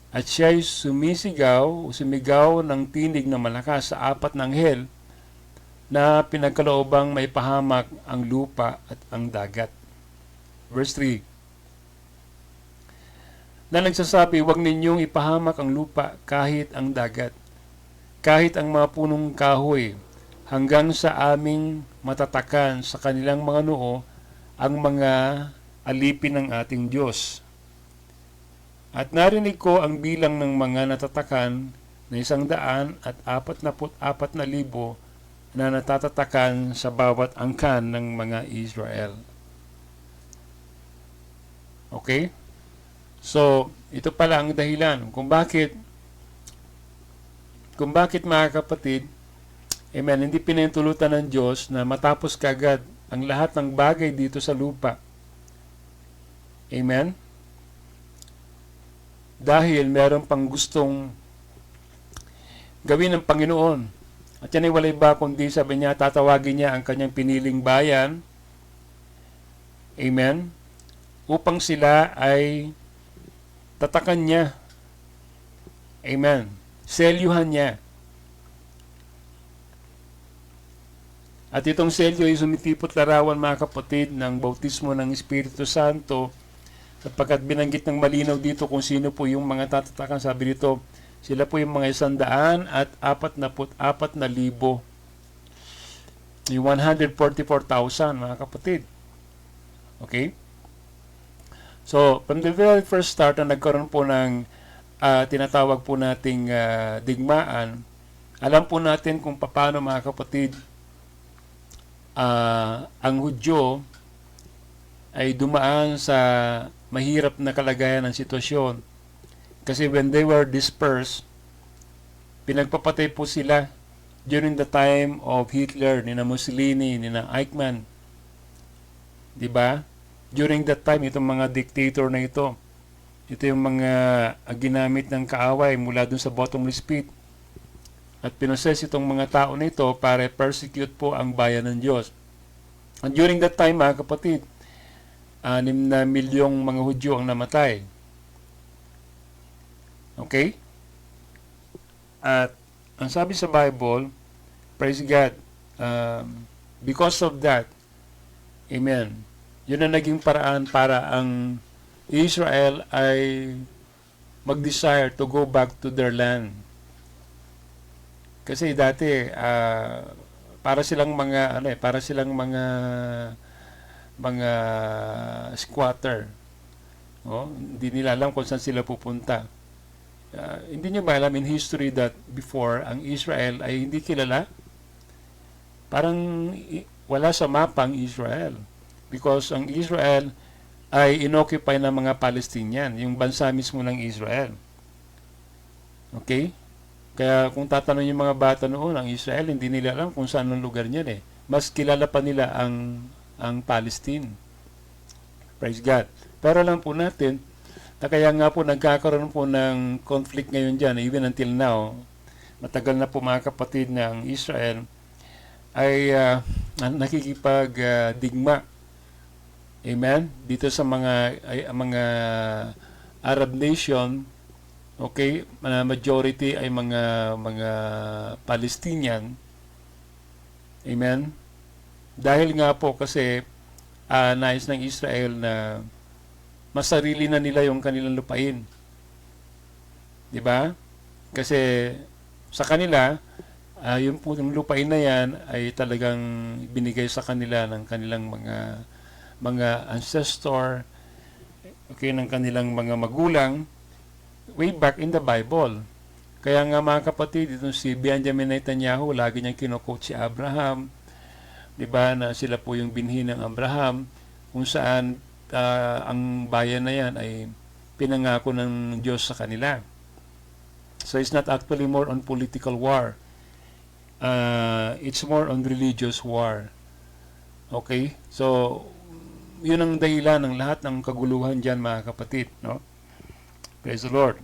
At siya'y sumigaw ng tinig na malakas sa 4 na anghel na pinagkaloobang may pahamak ang lupa at ang dagat. Verse 3. Na nagsasabi, huwag ninyong ipahamak ang lupa kahit ang dagat, kahit ang mga punong kahoy, hanggang sa aming matatakan sa kanilang mga noo ang mga alipin ng ating Diyos. At narinig ko ang bilang ng mga natatakan na 144,000 na natatatakan sa bawat angkan ng mga Israel. Okay? So, ito pala ang dahilan kung bakit mga kapatid, amen, hindi pinahintulutan ng Diyos na matapos kagad ang lahat ng bagay dito sa lupa. Amen? Dahil meron pang gustong gawin ng Panginoon. At yan ay walay ba kundi sabi niya, tatawagin niya ang kanyang piniling bayan. Amen? Upang sila ay tatakan niya. Amen. Selyuhan niya. At itong selyo ay sumitipot larawan mga kapatid ng bautismo ng Espiritu Santo, sapagkat binanggit ng malinaw dito kung sino po yung mga tatatakan. Sabi dito, sila po yung mga 144,000. Yung 144,000 mga kapatid. Okay? So, from the very first start na nagkaroon po ng tinatawag po nating digmaan, alam po natin kung paano mga kapatid ang Hudyo ay dumaan sa mahirap na kalagayan ng sitwasyon. Kasi when they were dispersed, pinagpapatay po sila during the time of Hitler, ni na Mussolini, ni na Eichmann. Diba? During that time, itong mga dictator na ito yung mga ginamit ng kaaway mula dun sa bottomless pit. At pinoses itong mga tao na ito para persecute po ang bayan ng Diyos. And during that time, mga kapatid, 6 na milyong mga Hudyo ang namatay. Okay? At ang sabi sa Bible, praise God, because of that, amen, yun ang naging paraan para ang Israel ay mag-desire to go back to their land. Kasi dati para silang mga squatter. Hindi nila alam kung saan sila pupunta. Hindi nyo ba alam in history that before ang Israel ay hindi kilala? Parang wala sa mapa ang Israel. Because ang Israel ay inoccupy ng mga Palestinian, yung bansa mismo ng Israel. Okay? Kaya kung tatanong yung mga bata noon, ang Israel, hindi nila alam kung saan ang lugar niyan eh. Mas kilala pa nila ang Palestine. Praise God. Pero alam po natin, na kaya nga po nagkakaroon po ng conflict ngayon dyan, even until now, matagal na po mga kapatid na ang Israel ay nakikipag-digma. Amen? Dito sa mga Arab nation, okay, majority ay mga Palestinian. Amen? Dahil nga po kasi nais ng Israel na masarili na nila yung kanilang lupain. 'Di ba? Kasi sa kanila, yung lupain na yan ay talagang binigay sa kanila ng kanilang mga ancestor. okay, ng kanilang mga magulang way back in the Bible. Kaya nga mga kapatid, itong si Benjamin Netanyahu, lagi niyang kino-quote si Abraham, di ba, na sila po yung binhi ng Abraham, kung saan ang bayan na yan ay pinangako ng Diyos sa kanila. So it's not actually more on political war. It's more on religious war. Okay? So, yun ang dahilan ng lahat ng kaguluhan dyan, mga kapatid. No? Praise the Lord.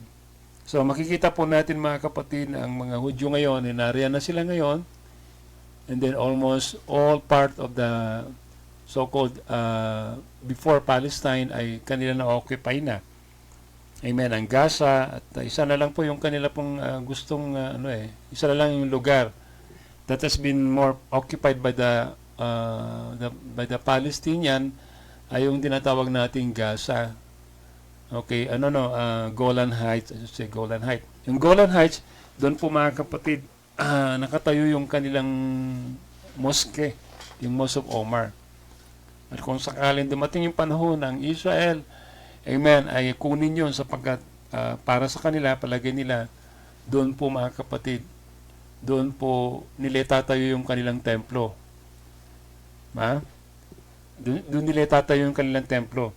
So, makikita po natin, mga kapatid, na ang mga Hudyo ngayon, nariyan na sila ngayon, and then almost all part of the so-called before Palestine ay kanila na-occupy na. Amen. Ang Gaza, at isa na lang po yung kanila pong gustong, isa na lang yung lugar that has been more occupied by the Palestinian ay yung tinatawag nating Gaza. Okay, Golan Heights, I should say Golan Heights. Yung Golan Heights, doon po mga kapatid, nakatayo yung kanilang mosque, yung Mosque of Omar. At kung sakaling dumating yung panahon ng Israel, amen, ay kunin yun sapagkat para sa kanila, palagay nila, doon po mga kapatid, doon po nila tatayo yung kanilang templo. Doon nila tatayo yung kanilang templo.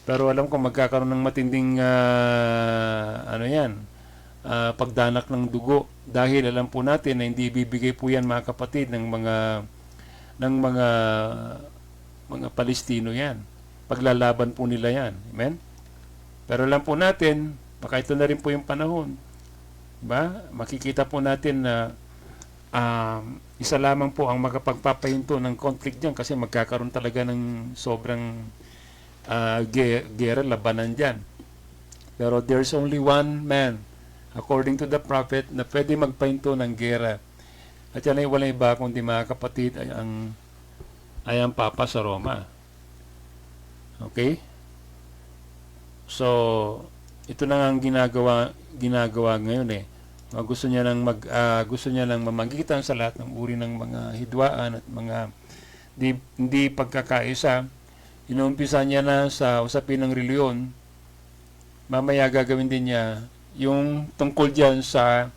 Pero alam ko magkakaroon ng matinding pagdanak ng dugo dahil alam po natin na hindi bibigay po yan mga kapatid ng mga Palestino yan. Paglalaban po nila yan. Amen? Pero alam po natin, baka ito na rin po yung panahon. Diba? Makikita po natin na isa lamang po ang makapagpapahinto ng conflict dyan kasi magkakaroon talaga ng sobrang gera, labanan dyan. Pero there's only one man, according to the prophet, na pwede magpahinto ng gera. At yan ay walang iba kundi mga kapatid ay ang Papa sa Roma. Okay? So, ito na ang ginagawa ngayon eh. Gusto niya nang mamagitan sa lahat ng uri ng mga hidwaan at mga hindi pagkakaisa. Inuumpisa niya na sa usapin ng reliyon. Mamaya gagawin din niya yung tungkol diyan sa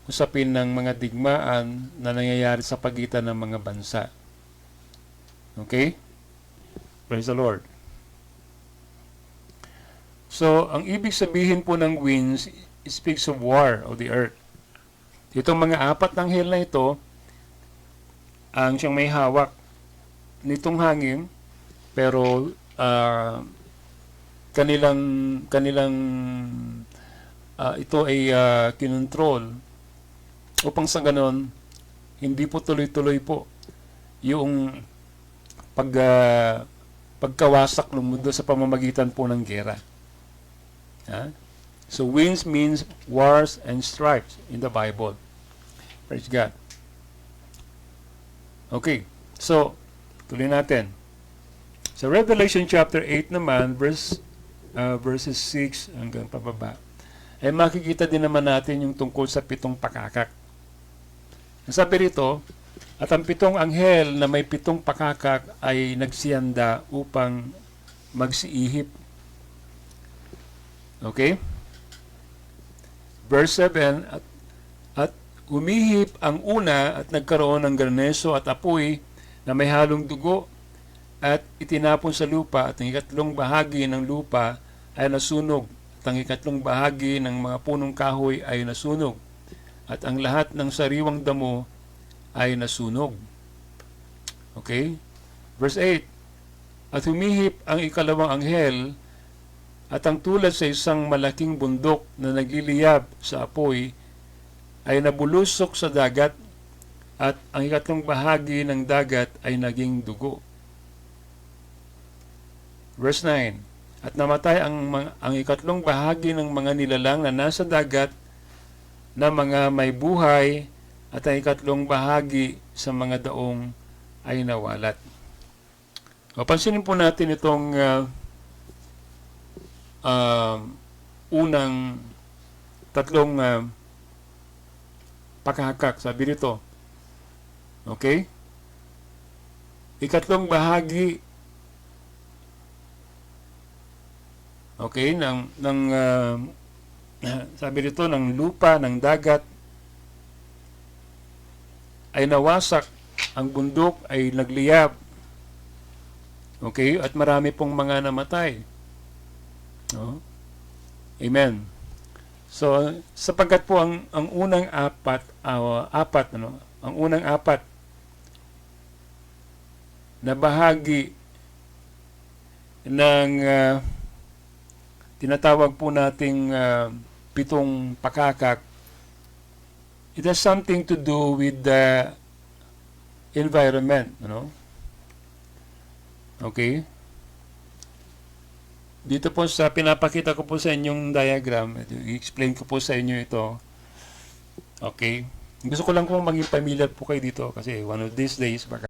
usapin ng mga digmaan na nangyayari sa pagitan ng mga bansa. Okay? Praise the Lord. So, ang ibig sabihin po ng winds speaks of war of the earth. Itong mga apat ng anghel na ito ang siyang may hawak nitong hangin, pero ito ay kinontrol upang sa ganon hindi po tuloy-tuloy po yung pagkawasak ng mundo sa pamamagitan po ng gera. So winds means wars and strifes in the Bible. Praise God. Okay, so tuloy natin. Sa Revelation chapter 8 naman, verses 6 hanggang pababa, ay makikita din naman natin yung tungkol sa 7 pakakak. Sabi rito, at ang 7 anghel na may 7 pakakak ay nagsiyanda upang magsiihip. Okay? Verse 7, at umihip ang una at nagkaroon ng graneso at apoy na may halong dugo at itinapon sa lupa at ang ikatlong bahagi ng lupa ay nasunog at ang ikatlong bahagi ng mga punong kahoy ay nasunog at ang lahat ng sariwang damo ay nasunog. Okay? Verse 8, at humihip ang ikalawang anghel at ang tulad sa isang malaking bundok na nagliliyab sa apoy ay nabulusok sa dagat at ang ikatlong bahagi ng dagat ay naging dugo. Verse 9, at namatay ang ikatlong bahagi ng mga nilalang na nasa dagat na mga may buhay at ang ikatlong bahagi sa mga daong ay nawalat. Pansinin po natin itong unang tatlong pakahakak. Sabi rito, okay? Ikatlong bahagi Okay, sabi dito, ng lupa, ng dagat ay nawasak, ang bundok ay nagliyab. Okay, at marami pong mga namatay. No? Amen. So, sapagkat po ang unang ang unang apat na bahagi ng tinatawag po nating pitong pakakak, it has something to do with the environment, Okay? Dito po sa pinapakita ko po sa inyong diagram, i-explain ko po sa inyo ito. Okay? Gusto ko lang kung maging familiar po kayo dito kasi one of these days baka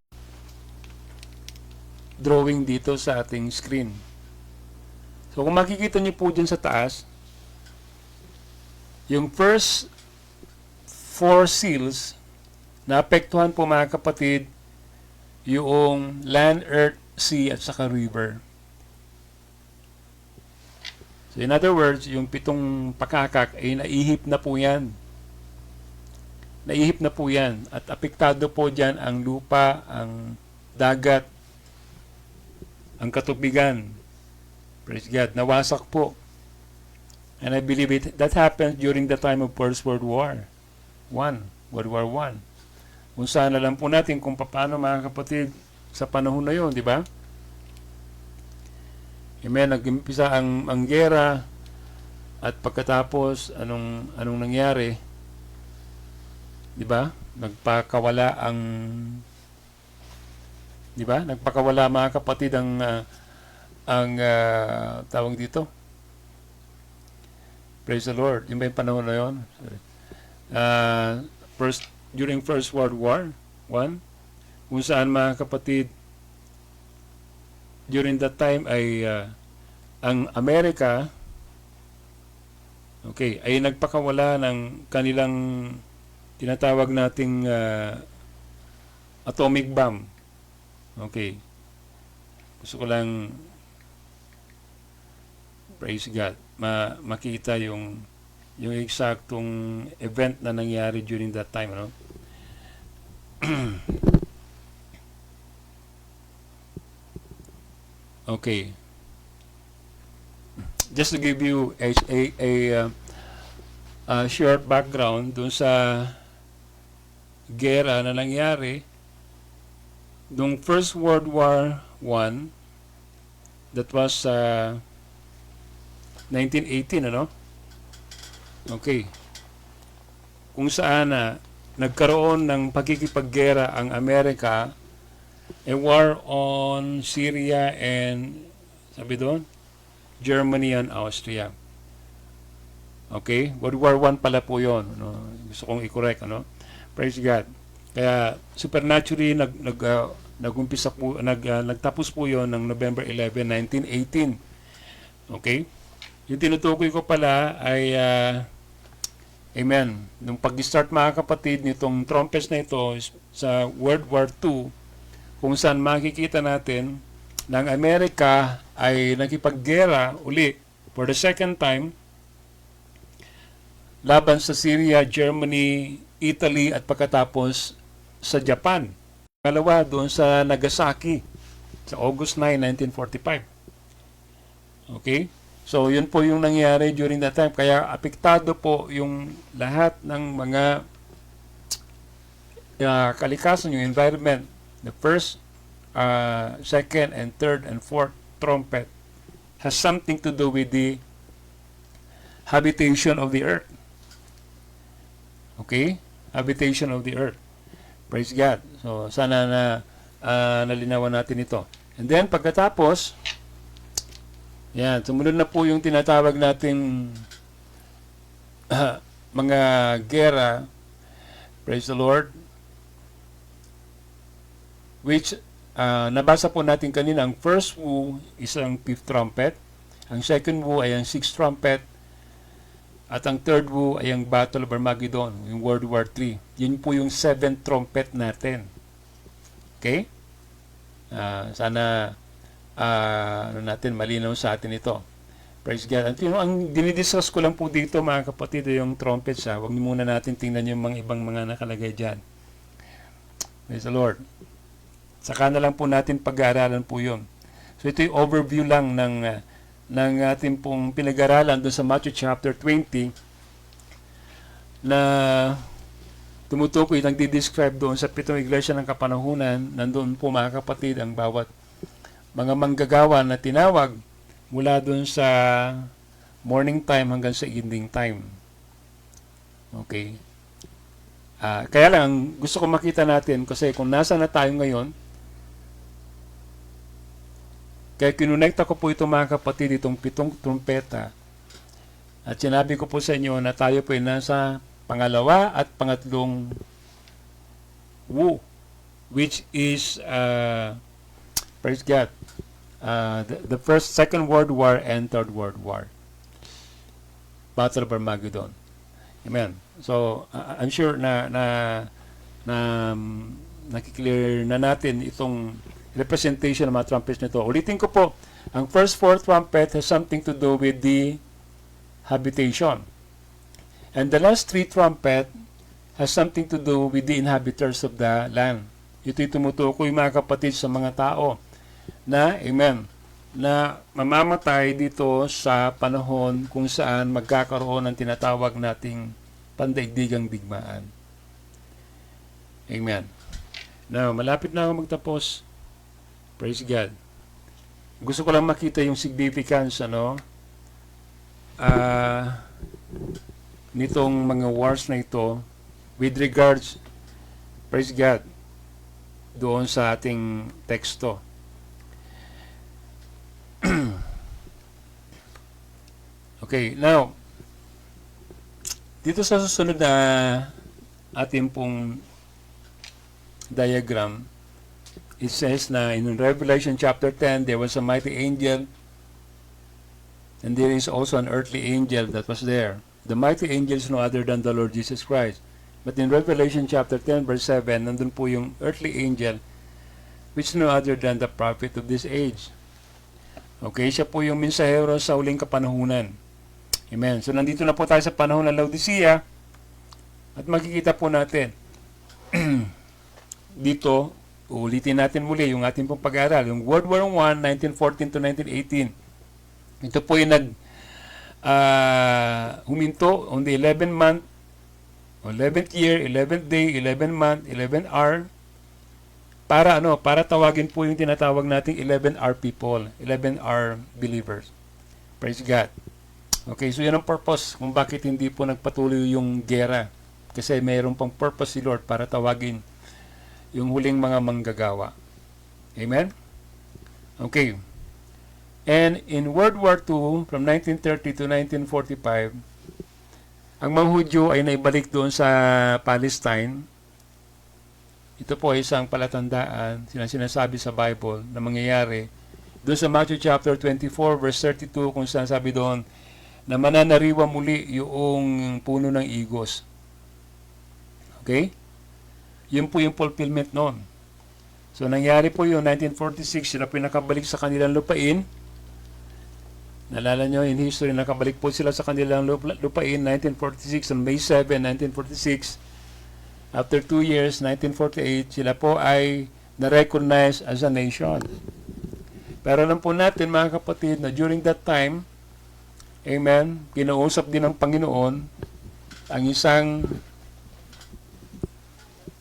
drawing dito sa ating screen. So kung makikita niyo po dyan sa taas, yung first 4 seals naapektuhan po mga kapatid yung land, earth, sea at saka river. So in other words, yung pitong pakakak ay naihip na po yan. Naihip na po yan. At apektado po dyan ang lupa, ang dagat, ang katubigan. Praise God. Nawasak po. And I believe that happened during the time of First World War. World War I. Kung saan alam po natin kung paano mga kapatid sa panahon na yun, di ba? Amen, nag-umpisa ang gera at pagkatapos anong nangyari? 'Di ba? Nagpakawala mga kapatid ang tawag dito. Praise the Lord. Yung ba yung panahon na 'yon? During First World War I, kung saan mga kapatid during that time ay ang Amerika ay nagpakawala ng kanilang tinatawag nating atomic bomb. Okay. Gusto ko lang praise God makita yung eksaktong event na nangyari during that time, Okay. Just to give you a short background dun sa gera na nangyari nung First World War I, that was 1918, Okay. Kung saan nagkaroon ng pagkikipaggera ang Amerika, a war on Syria and sabi doon, Germany and Austria. Okay? World War I pala po yun. Gusto kong i-correct. Praise God. Kaya supernaturally nagtapos po yon ng November 11, 1918. Okay? Yung tinutukoy ko pala ay amen. Nung pag-start mga kapatid nitong trumpets na ito sa World War II, kung saan makikita natin na ang Amerika ay nakipaggera uli for the second time laban sa Syria, Germany, Italy at pagkatapos sa Japan. Pangalawa doon sa Nagasaki sa August 9, 1945. Okay? So, yun po yung nangyari during that time. Kaya apektado po yung lahat ng mga kalikasan, yung environment. The first, second, and third, and fourth trumpet has something to do with the habitation of the earth. Okay? Habitation of the earth. Praise God. So, sana nalinawan natin ito. And then, pagkatapos, yan, sumunod na po yung tinatawag nating mga gera, praise the Lord, which nabasa po natin kanina, ang first woe is ang fifth trumpet, ang second woe ay ang sixth trumpet, at ang third woe ay ang Battle of Armageddon, yung World War III. Yun po yung seventh trumpet natin. Okay? Sana natin malinaw sa atin ito. Praise God. At ang dinidiscuss ko lang po dito mga kapatid, yung trumpets ha. Huwag muna natin tingnan yung mga ibang mga nakalagay dyan. Praise the Lord. Saka na lang po natin pag-aaralan po yun. So ito yung overview lang ng ating pong pinag-aralan doon sa Matthew chapter 20 na tumutukoy, nagdi-describe doon sa pitong iglesia ng kapanahunan. Nandoon po mga kapatid ang bawat mga manggagawa na tinawag mula doon sa morning time hanggang sa evening time. Okay. Kaya lang, gusto ko makita natin kasi kung nasa na tayo ngayon, kaya kinonekta ko po ito mga kapatid, itong pitong trumpeta. At sinabi ko po sa inyo na tayo po ay nasa pangalawa at pangatlong Wu, which is, praise God, the first, second World War and third World War. Battle of Armageddon. Amen. So, I'm sure na nakiklear na natin itong representation ng mga trumpets nito. Ulitin ko po, ang first four trumpet has something to do with the habitation. And the last three trumpet has something to do with the inhabitants of the land. Ito'y tumutukoy mga kapatid sa mga tao na, amen, na mamamatay dito sa panahon kung saan magkakaroon ng tinatawag nating pandaigdigang digmaan. Amen. Now, malapit na ako magtapos. Praise God. Gusto ko lang makita yung significance, nitong mga wars na ito with regards, praise God, doon sa ating teksto. Okay, now, dito sa susunod na ating pong diagram, it says na in Revelation chapter 10, there was a mighty angel, and there is also an earthly angel that was there. The mighty angel is no other than the Lord Jesus Christ. But in Revelation chapter 10, verse 7, nandun po yung earthly angel, which is no other than the prophet of this age. Okay, siya po yung mensahero sa huling kapanahunan. Amen. So, nandito na po tayo sa panahon ng Laodicea, at makikita po natin, dito, ulitin natin muli yung ating pong pag-aaral, yung World War I, 1914 to 1918. Ito po yung huminto on the 11th month, 11th year, 11th day, 11th month, 11th hour, para tawagin po yung tinatawag nating 11th hour people, 11th hour believers. Praise God. Okay, so yan ang purpose kung bakit hindi po nagpatuloy yung gera. Kasi mayroon pang purpose si Lord para tawagin yung huling mga manggagawa. Amen? Okay. And in World War II, from 1930 to 1945, ang mga Hudyo ay naibalik doon sa Palestine. Ito po ay isang palatandaan, sinasabi sa Bible na mangyayari. Doon sa Matthew chapter 24, verse 32, kung saan sabi doon, na mananariwa muli yung puno ng igos. Okay? Yun po yung fulfillment noon. So, nangyari po yung 1946, sila po nakabalik sa kanilang lupain. Nalala nyo, in history, nakabalik po sila sa kanilang lupain, 1946, on May 7, 1946. After 2 years, 1948, sila po ay na-recognize as a nation. Pero alam po natin, mga kapatid, na during that time, amen, kinausap din ng Panginoon ang isang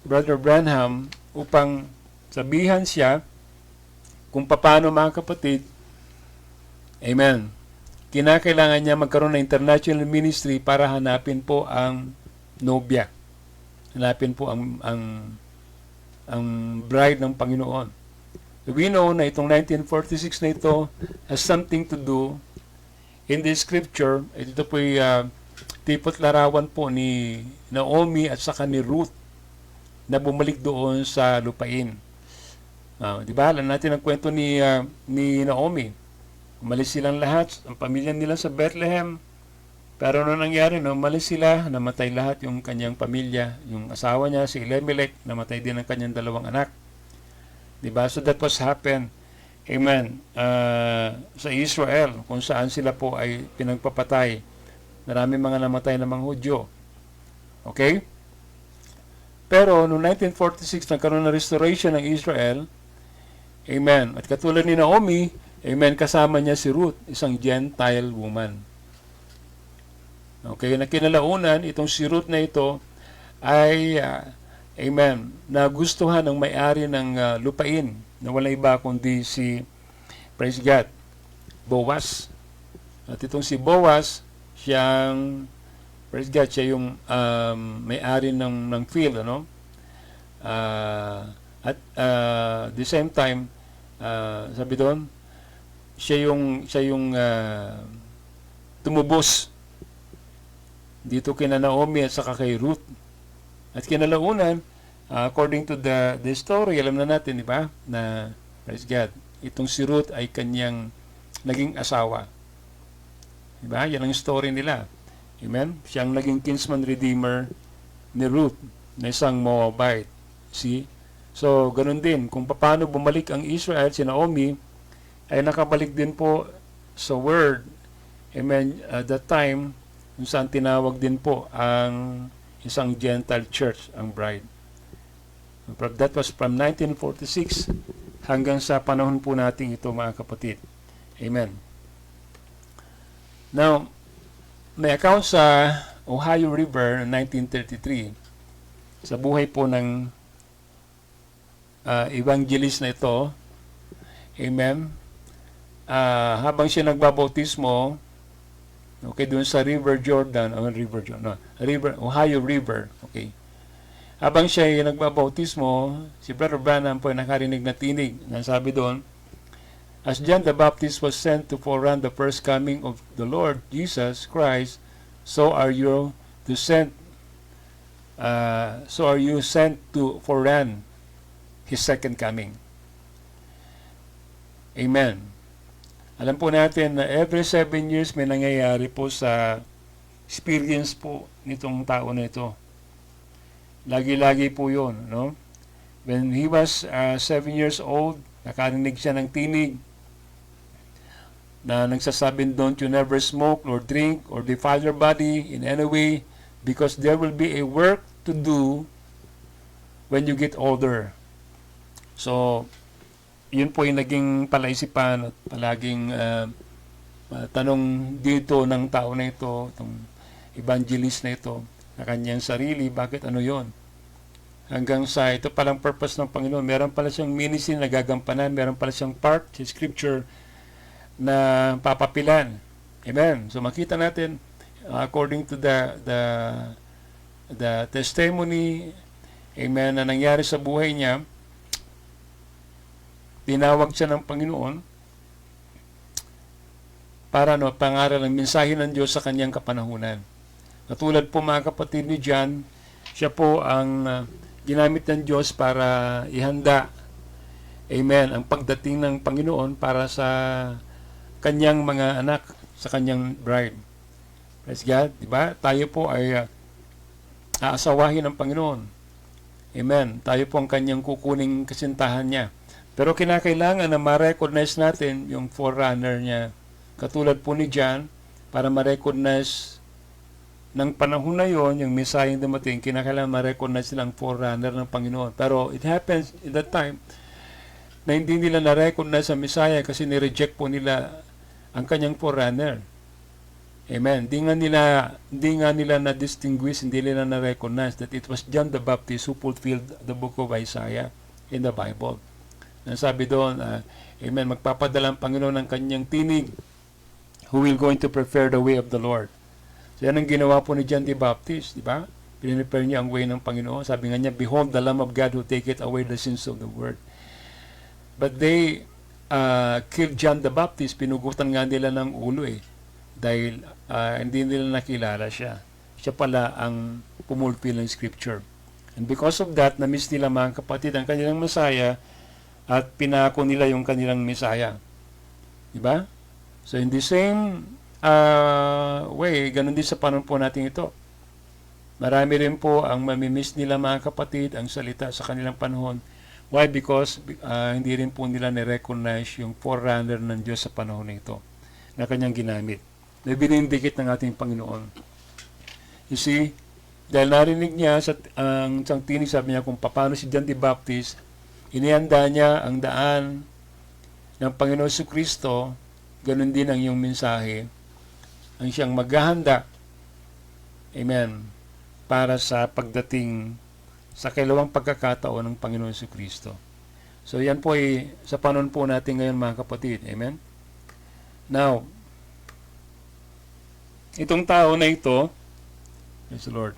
Brother Branham upang sabihan siya kung paano, mga kapatid, amen, kinakailangan niya magkaroon ng international ministry para hanapin po ang nobya. Hanapin po ang bride ng Panginoon. We know na itong 1946 na ito has something to do in the scripture. Ito po ay tipot larawan po ni Naomi at saka ni Ruth na bumalik doon sa lupain. Di ba? Alam natin ang kwento ni Naomi. Umalis silang lahat, ang pamilya nila sa Bethlehem. Pero ano nangyari? Umalis sila, namatay lahat yung kanyang pamilya. Yung asawa niya, si Elimelech, namatay din ang kanyang 2 anak. Di ba? So that was happened. Amen. Sa Israel, kung saan sila po ay pinagpapatay. Marami mga namatay na mga Hudyo. Okay? Pero noong 1946, nagkaroon na restoration ng Israel. Amen. At katulad ni Naomi, amen, kasama niya si Ruth, isang Gentile woman. Okay, na kinalaunan, itong si Ruth na ito ay, amen, nagustuhan ng may-ari ng lupain na wala iba kundi si, praise God, Boaz. At itong si Boaz, siyang, praise God, siya yung may-ari ng field, ano? At the same time, sabi doon, siya yung tumubos dito kina Naomi at saka kay Ruth. At kinalaunan, according to the story, alam na natin, di ba? Na, praise God, itong si Ruth ay kanyang naging asawa. Di ba? Yan ang story nila. Amen? Siyang naging kinsman redeemer ni Ruth na isang Moabite. See? So, ganun din. Kung paano bumalik ang Israel, si Naomi, ay nakabalik din po sa word. Amen? At that time, kung saan tinawag din po ang isang Gentile church, ang bride. That was from 1946 hanggang sa panahon po natin ito, mga kapatid. Amen. Now, may account sa Ohio River noong 1933 sa buhay po ng evangelist na ito. Amen. Habang siya nagbabautismo, okay, doon sa River Jordan, Ohio River, okay. Habang siya ay nagbabautismo, si Brother Branham po ay nakarinig na tinig. Nasabi doon, as John the Baptist was sent to forerun the first coming of the Lord Jesus Christ, so are you sent to forerun His second coming. Amen. Alam po natin na every 7 years may nangyayari po sa experience po nitong tao na ito. Lagi-lagi po yun, no? When he was 7 years old, nakarinig siya ng tinig na nagsasabing, don't you never smoke or drink or defile your body in any way because there will be a work to do when you get older. So, yun po yung naging palaisipan at palaging tanong dito ng tao na ito, itong evangelist na ito, na kanyang sarili, bakit ano yon? Hanggang sa ito palang purpose ng Panginoon, meron pala siyang ministry na gagampanan, meron pala siyang part sa scripture na papapilan. Amen. So makita natin, according to the testimony, amen, na nangyari sa buhay niya, tinawag siya ng Panginoon para pangaral ng mensahe ng Diyos sa kanyang kapanahunan. Katulad po mga kapatid ni John, siya po ang ginamit ng Diyos para ihanda, amen, ang pagdating ng Panginoon para sa kanyang mga anak, sa kanyang bride. Praise God, diba? Tayo po ay aasawahin ng Panginoon. Amen. Tayo po ang kanyang kukuning kasintahan niya. Pero kinakailangan na ma-recognize natin yung forerunner niya. Katulad po ni John, para ma-recognize ng panahon na yon, yung misayang dumating, kinakailangan ma-recognize silang forerunner ng Panginoon. Pero it happens in that time na hindi nila na-recognize ang Messiah kasi ni-reject po nila ang kanyang forerunner. Amen. Hindi nga nila na-distinguish, hindi nila na-recognize that it was John the Baptist who fulfilled the book of Isaiah in the Bible. Sabi doon, amen, magpapadala ang Panginoon ng kanyang tinig who will going to prepare the way of the Lord. So yan ang ginawa po ni John the Baptist, di ba? Pinipare niya ang way ng Panginoon. Sabi nga niya, behold the Lamb of God who taketh away the sins of the world. But they killed John the Baptist, pinugutan nga nila ng ulo dahil hindi nila nakilala siya. Siya pala ang pumulpil ng scripture. And because of that, na-miss nila mga kapatid ang kanilang Messiah at pinako nila yung kanilang Messiah. Diba? So in the same way, ganun din sa panahon po natin ito. Marami rin po ang mamimiss nila mga kapatid ang salita sa kanilang panahon Why? Because hindi rin po nila ni-recognize yung forerunner ng Diyos sa panahon na ito na kanyang ginamit. Na binindikit ng ating Panginoon. You see, dahil narinig niya ang isang tinig, sabi niya kung paano si John the Baptist, inihanda niya ang daan ng Panginoon Kristo, ganun din ang iyong mensahe, ang siyang maghahanda, amen, para sa pagdating sa kailawang pagkakataon ng Panginoon Kristo. So yan po ay sa panahon po natin ngayon mga kapatid, amen. Now, itong tao na ito, praise the Lord,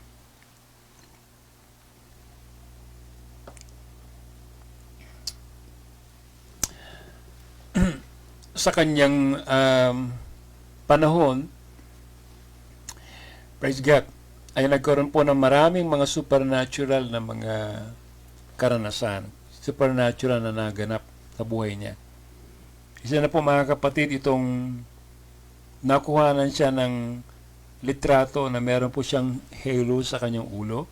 sa kanyang panahon, praise God, ay nagkaroon po ng maraming mga supernatural na mga karanasan, supernatural na naganap sa buhay niya. Isa na po mga kapatid, itong nakuhanan siya ng litrato na meron po siyang halo sa kanyang ulo.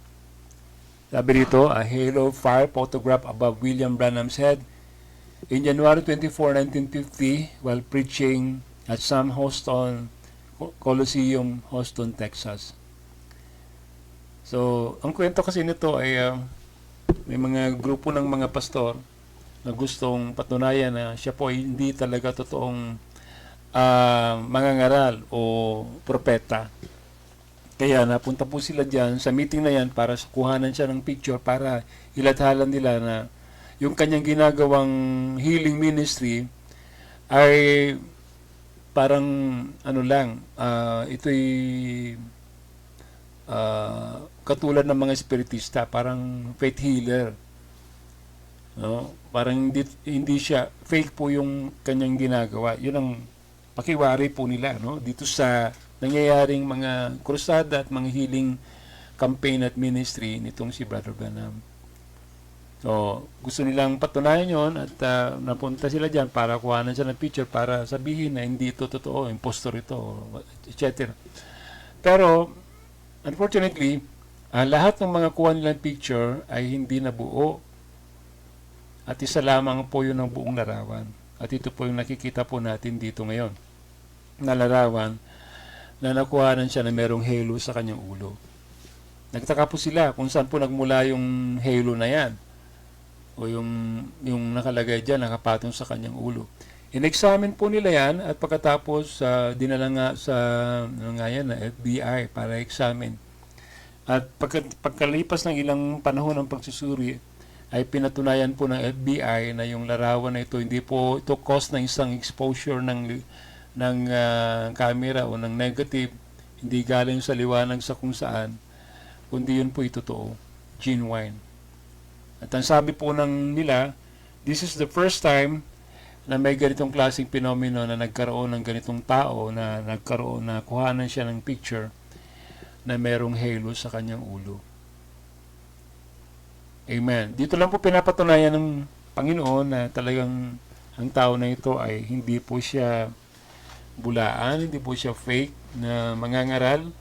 Sabi dito, a halo fire photograph above William Branham's head in January 24, 1950, while preaching at Sam Houston Coliseum, Houston, Texas. So, ang kwento kasi nito ay may mga grupo ng mga pastor na gustong patunayan na siya po ay hindi talaga totoong mangangaral o propeta. Kaya napunta po sila dyan sa meeting na yan para kuhanan siya ng picture para ilathalan nila na yung kanyang ginagawang healing ministry ay parang ano lang, ito'y katulad ng mga espiritista, parang faith healer. No? Parang hindi siya, fake po yung kanyang ginagawa. Yun ang pakiwari po nila, no? Dito sa nangyayaring mga krusada at mga healing campaign at ministry nitong si Brother Branham. So, gusto nilang patunayan yon at napunta sila dyan para kuhanan siya ng picture para sabihin na hindi ito totoo, impostor ito, etc. Pero, unfortunately, lahat ng mga kuha nilang picture ay hindi nabuo. At isa lamang po yun ang buong larawan. At ito po yung nakikita po natin dito ngayon. Na larawan na nakuhanan siya na merong halo sa kanyang ulo. Nagtaka po sila kung saan po nagmula yung halo na yan. O yung nakalagay dyan, nakapatong sa kanyang ulo. In-examine po nila yan at pagkatapos dinala nga sa na FBI para examine. At pagkalipas ng ilang panahon ng pagsusuri, ay pinatunayan po ng FBI na yung larawan na ito, hindi po ito cause ng isang exposure ng camera o ng negative, hindi galing sa liwanag sa kung saan, kundi yun po totoo, genuine. At ang sabi po nila, this is the first time na may ganitong klaseng phenomeno na nagkaroon ng ganitong tao na kuhanan siya ng picture na merong halo sa kanyang ulo. Amen. Dito lang po pinapatunayan ng Panginoon na talagang ang tao na ito ay hindi po siya bulaan, hindi po siya fake na mangangaral.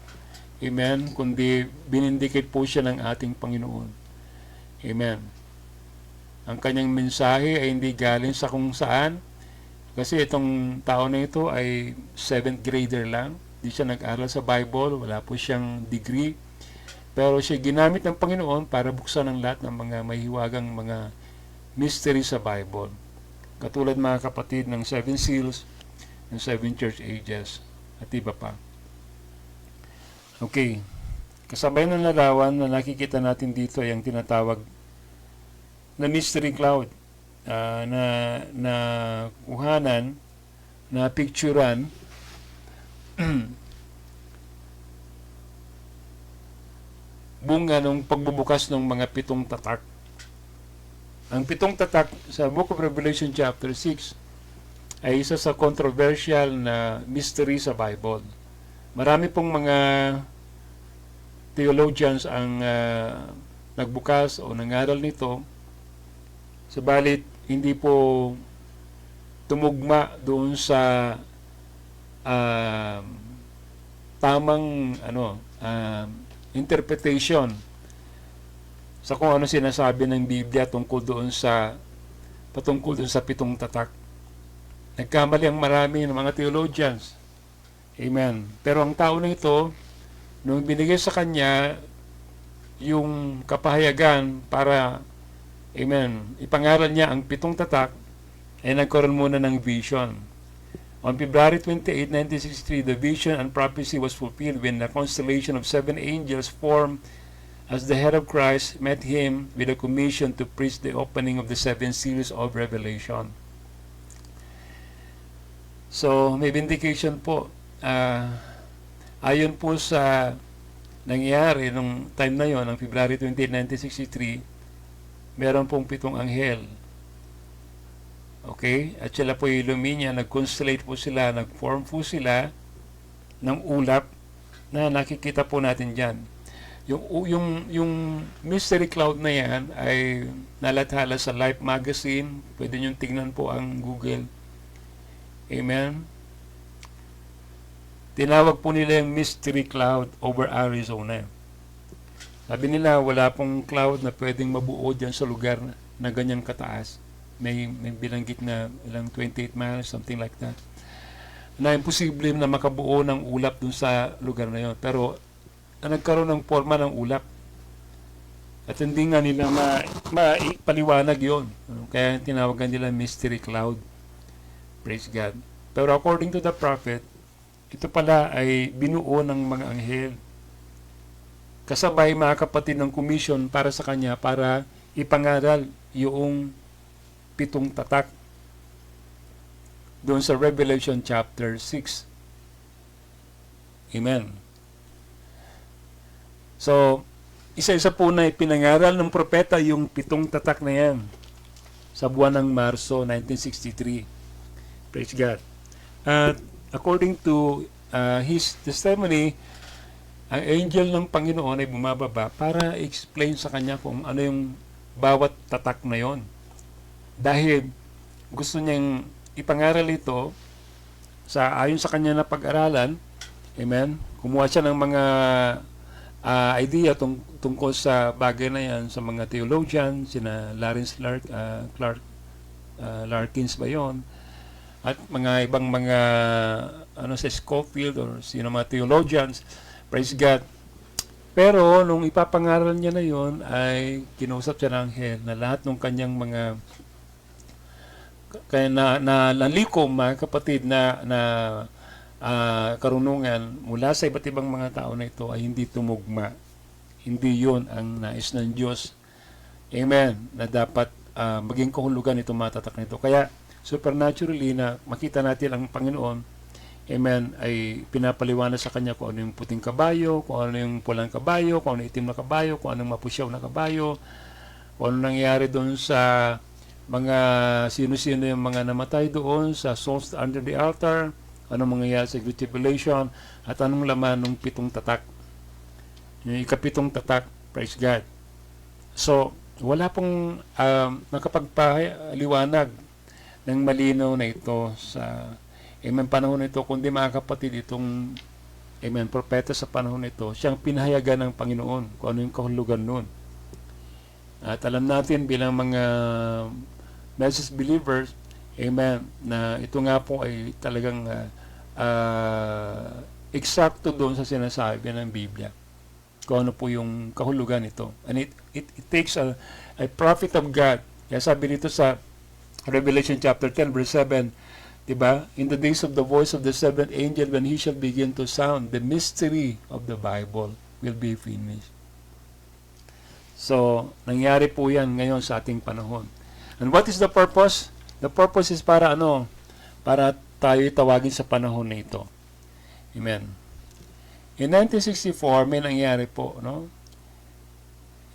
Amen. Kundi binindikit po siya ng ating Panginoon. Amen. Ang kanyang mensahe ay hindi galing sa kung saan, kasi itong tao na ito ay 7th grader lang. Hindi siya nag-aral sa Bible, wala po siyang degree. Pero siya ginamit ng Panginoon para buksan ang lahat ng mga mahiwagang mga mystery sa Bible. Katulad mga kapatid ng 7 seals, ng 7 church ages, at iba pa. Okay. Kasabay ng larawan na nakikita natin dito ay ang tinatawag na mystery cloud na kuhanan, na picturean bunga ng pagbubukas ng mga 7 tatak. Ang 7 tatak sa Book of Revelation chapter 6 ay isa sa controversial na mystery sa Bible. Marami pong mga theologians ang nagbukas o nangaral nito, subalit hindi po tumugma doon sa tamang interpretation sa kung ano sinasabi ng Biblia patungkol doon sa pitong tatak. Nagkamali ang marami ng mga theologians. Amen. Pero ang tao na ito, nung binigay sa kanya yung kapahayagan para, amen, ipangaral niya ang pitong tatak, ay nagkaroon muna ng vision. On February 28, 1963, the vision and prophecy was fulfilled when the constellation of 7 angels formed as the head of Christ met him with a commission to preach the opening of the 7 seals of Revelation. So, may vindication po. Ayon po sa nangyari nung time na yon, ng February 28, 1963, meron pong 7 anghel. Okay? At sila po yung luminya, nag-constellate po sila, nag-form po sila ng ulap na nakikita po natin dyan. Yung mystery cloud na yan ay nalathala sa Life Magazine. Pwede nyo tingnan po ang Google. Amen? Tinawag po nila yung mystery cloud over Arizona. Sabi nila, wala pong cloud na pwedeng mabuo dyan sa lugar na ganyan kataas. May bilanggit na ilang 28 miles, something like that. Na imposible na makabuo ng ulap dun sa lugar na yon. Pero nagkaroon ng forma ng ulap. At hindi nga nila maipaliwanag yon. Kaya tinawagan nila mystery cloud. Praise God. Pero according to the prophet, ito pala ay binuo ng mga anghel. Kasabay mga kapatid ng commission para sa kanya para ipangaral yung 7 tatak doon sa Revelation chapter 6. Amen. So, isa-isa po na ipinangaral ng propeta yung 7 tatak na yan sa buwan ng Marso 1963. Praise God. At according to his testimony, ang angel ng Panginoon ay bumababa para explain sa kanya kung ano yung bawat tatak na yon. Dahil gusto niyang ipangaral ito ayon sa kanya na pag-aralan. Amen. Kumuha siya ng mga idea tungkol sa bagay na yan sa mga theologian, sina Lawrence Larkins ba yon, at mga ibang mga sa Scofield or sino mga theologians. Praise God. Pero nung ipapangaral niya na yon, ay kinausap siya ng anghel na lahat ng kanyang mga kaya nalikom mga kapatid na karunungan mula sa iba't ibang mga tao na ito ay hindi tumugma. Hindi yon ang nais ng Diyos. Amen. Na dapat maging kahulugan itong mga tatak na ito. Kaya supernaturally na makita natin ang Panginoon, amen, ay pinapaliwanag sa kanya kung ano yung puting kabayo, kung ano yung pulang kabayo, kung ano yung itim na kabayo, kung ano yung mapusyaw na kabayo, kung ano nangyari doon sa mga sino-sino yung mga namatay doon sa souls under the altar, anong mangyayari sa Great Tribulation, at anong laman ng 7 tatak. Yung ika-7 tatak, praise God. So, wala pong nakapagpaliwanag ng malinaw na ito sa panahon nito, kundi mga kapatid, itong propeta sa panahon nito, siyang pinahayagan ng Panginoon kung ano yung kahulugan noon. At alam natin bilang mga message believers, amen, na ito nga po ay talagang eksakto doon sa sinasabi ng Biblia. Kung ano po yung kahulugan nito. And it takes a prophet of God. Kaya sabi dito sa Revelation chapter 10 verse 7, diba? In the days of the voice of the 7th angel, when he shall begin to sound, the mystery of the Bible will be finished. So, nangyari po yan ngayon sa ating panahon. And what is the purpose? The purpose is para ano? Para tayo tawagin sa panahon na ito. Amen. In 1964, may nangyari po, no?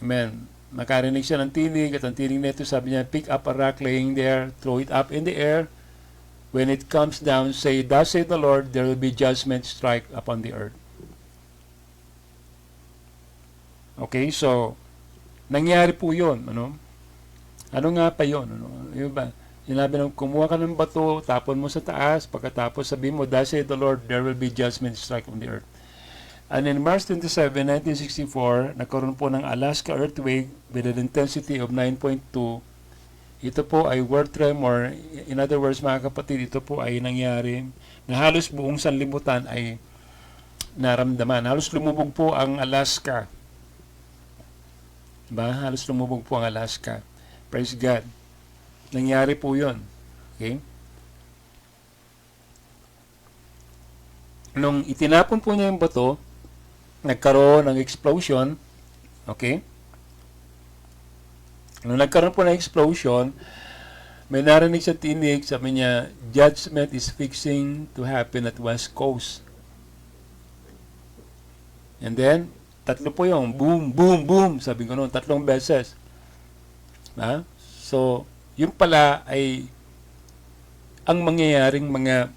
Amen. Nakarinig siya ng tinig, at ang tinig nito sabi niya, pick up a rock laying there, throw it up in the air. When it comes down, say, thus saith the Lord, there will be judgment strike upon the earth. Okay, so, nangyari po yun, ano? Ano nga pa yun? Ano? Yung ba? Sinabi ng kumuha ka ng bato, tapon mo sa taas, pagkatapos sabi mo, thus saith the Lord, there will be judgment strike on the earth. And in March 27, 1964, nagkaroon po ng Alaska earthquake with an intensity of 9.2. Ito po ay world tremor. In other words, mga kapatid, ito po ay nangyari na halos buong sanlibutan ay naramdaman. Halos lumubog po ang Alaska. Diba? Halos lumubog po ang Alaska. Praise God. Nangyari po yun. Okay? Nung itinapon po niya yung bato, nagkaroon ng explosion. Okay? Nung nagkaroon po ng explosion, may narinig sa tinig, sabi niya, judgment is fixing to happen at West Coast. And then, tatlo po yung boom, boom, boom, sabi ko noon, 3 beses. Ha? So, yun pala ay ang mangyayaring mga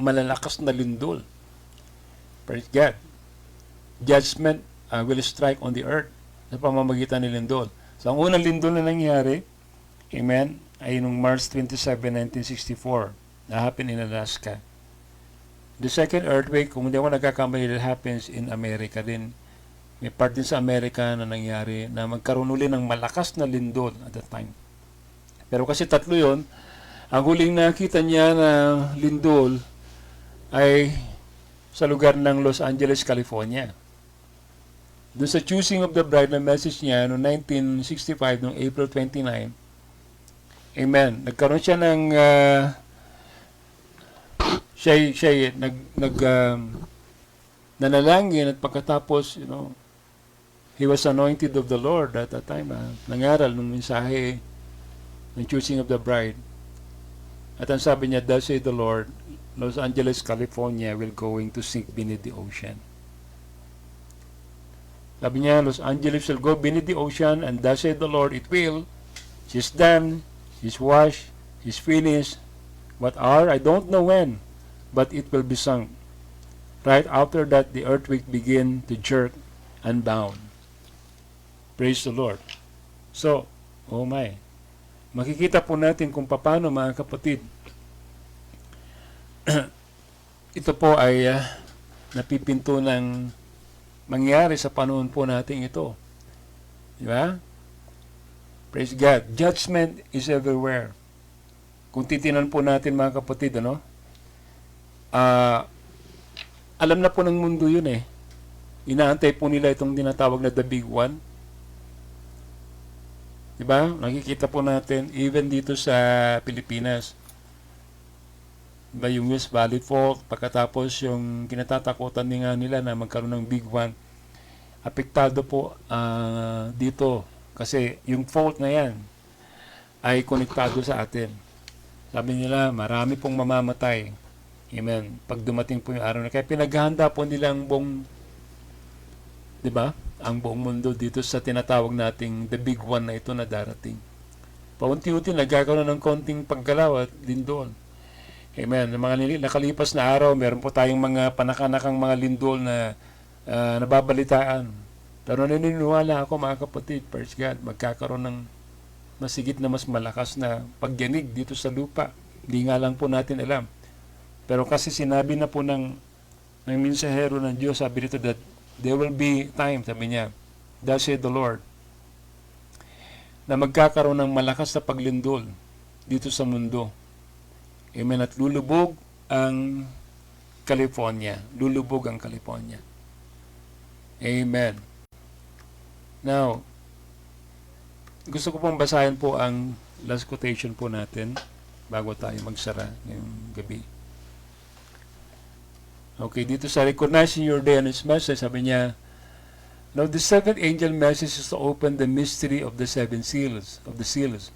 malalakas na lindol. Praise God. Judgment will strike on the earth sa pamamagitan ng lindol. So, ang unang lindol na nangyari, amen, ay nung March 27, 1964, na happened in Alaska. The second earthquake, kung hindi ako nagkakamali, that happens in America din. May part din sa Amerika na nangyari na magkaroon uli ng malakas na lindol at that time. Pero kasi tatlo yon, ang huling nakita niya na lindol ay sa lugar ng Los Angeles, California. Doon sa Choosing of the Bride na message niya noong 1965, noong April 29, amen, nagkaroon siya ng nanalangin at pagkatapos, he was anointed of the Lord at that time. Nangaral ng mensahe ng Choosing of the Bride. At ang sabi niya, thus say the Lord, Los Angeles, California will going to sink beneath the ocean. Sabi niya, Los Angeles will go beneath the ocean, and thus said the Lord, it will. She's done, she's washed, she's finished. What hour? I don't know when, but it will be sunk. Right after that, the earthquake began to jerk and bound. Praise the Lord. So, oh my, makikita po natin kung paano, mga kapatid, ito po ay napipinto ng mangyari sa panahon po natin ito. Di ba? Praise God. Judgment is everywhere. Kung titinan po natin, mga kapatid, alam na po ng mundo yun eh. Inaantay po nila itong tinatawag na The Big One. Di ba? Nakikita po natin, even dito sa Pilipinas. Diba, yung West Valley Fault, pagkatapos yung kinatatakutan nila na magkaroon ng Big One, apektado po dito kasi yung fault na yan ay konektado sa atin. Sabi nila, marami pong mamamatay. Amen. Pag dumating po yung araw na, kaya pinaghahanda po nila ang buong, diba, ang buong mundo dito sa tinatawag nating The Big One na ito na darating. Paunti-unti nagkakaroon ng konting paggalaw at lindol. Amen. Mga nakalipas na araw, meron po tayong mga panakanakang mga lindol na nababalitaan. Pero naniniwala ako, mga kapatid, praise God, magkakaroon ng masigit na mas malakas na pagyanig dito sa lupa. Hindi nga lang po natin alam. Pero kasi sinabi na po ng mensahero ng Diyos, sabi dito that there will be time, sabi niya, thus said the Lord, na magkakaroon ng malakas na paglindol dito sa mundo. Amen. At lulubog ang California. Lulubog ang California. Amen. Now, gusto ko pong basahin po ang last quotation po natin bago tayo magsara ngayong gabi. Okay, dito sa Recognizing Your Day and His Message, sabi niya, now the seventh angel message is to open the mystery of the seven seals, of the seals,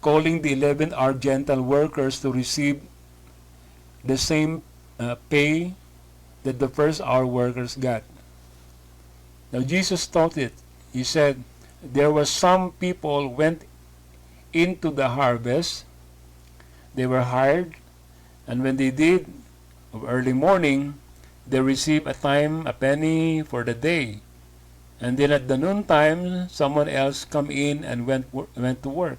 calling the 11 Argentine workers to receive the same pay that the first hour workers got. Now Jesus taught it. He said, there was some people went into the harvest. They were hired, and when they did, of early morning, they received a penny for the day. And then at the noontime, someone else come in and went to work.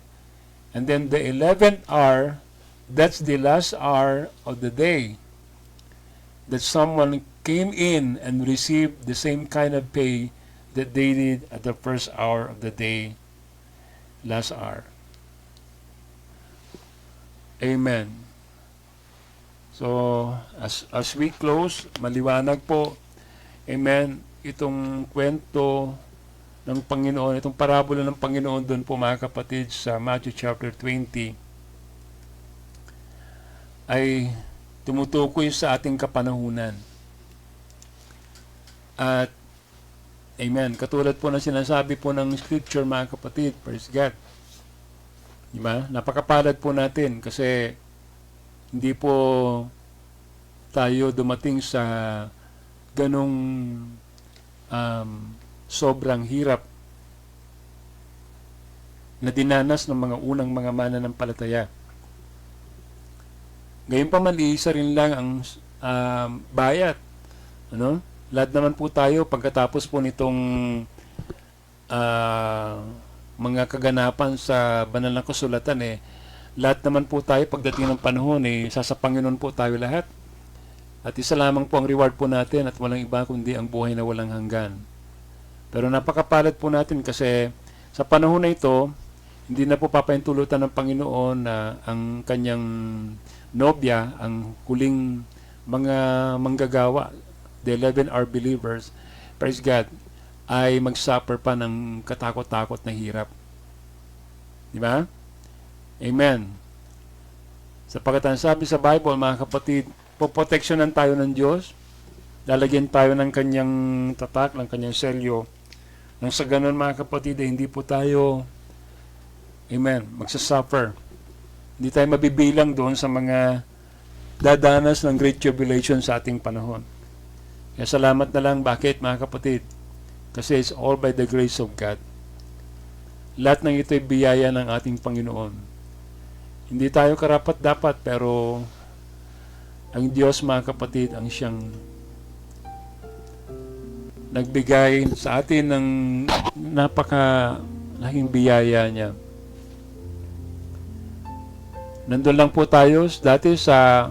And then the 11th hour, that's the last hour of the day, that someone came in and received the same kind of pay that they did at the first hour of the day, last hour. Amen. So, as we close, maliwanag po, amen, itong kwento ng Panginoon, itong parabola ng Panginoon doon po mga kapatid sa Matthew chapter 20 ay tumutukoy sa ating kapanahunan. At amen, katulad po ng sinasabi po ng scripture mga kapatid, praise God. Diba? Napakapalad po natin kasi hindi po tayo dumating sa ganong sobrang hirap na dinanas ng mga unang mga mananampalataya. Ngayon pa man, isa rin lang ang bayat. Ano? Lahat naman po tayo, pagkatapos po nitong mga kaganapan sa banal na kasulatan, lahat naman po tayo, pagdating ng panahon, sa Panginoon po tayo lahat. At isa lamang po ang reward po natin at walang iba kundi ang buhay na walang hanggan. Pero napakapalad po natin kasi sa panahon na ito, hindi na po papahintulutan ng Panginoon na ang kanyang nobya, ang huling mga manggagawa, the 11 are believers, praise God, ay mag-suffer pa ng katakot-takot na hirap. Di ba? Amen. Sapagkat ang sabi sa Bible, mga kapatid, poproteksyonan tayo ng Diyos, lalagyan tayo ng kanyang tatak, ng kanyang selyo, nang sa ganun mga kapatid, hindi po tayo, amen, magsasuffer. Hindi tayo mabibilang doon sa mga dadanas ng great tribulation sa ating panahon. Kaya salamat na lang. Bakit mga kapatid? Kasi it's all by the grace of God. Lahat ng ito ay biyaya ng ating Panginoon. Hindi tayo karapat-dapat, pero ang Diyos mga kapatid ang siyang nagbigay sa atin ng napakalaking biyaya niya. Nandun lang po tayo dati sa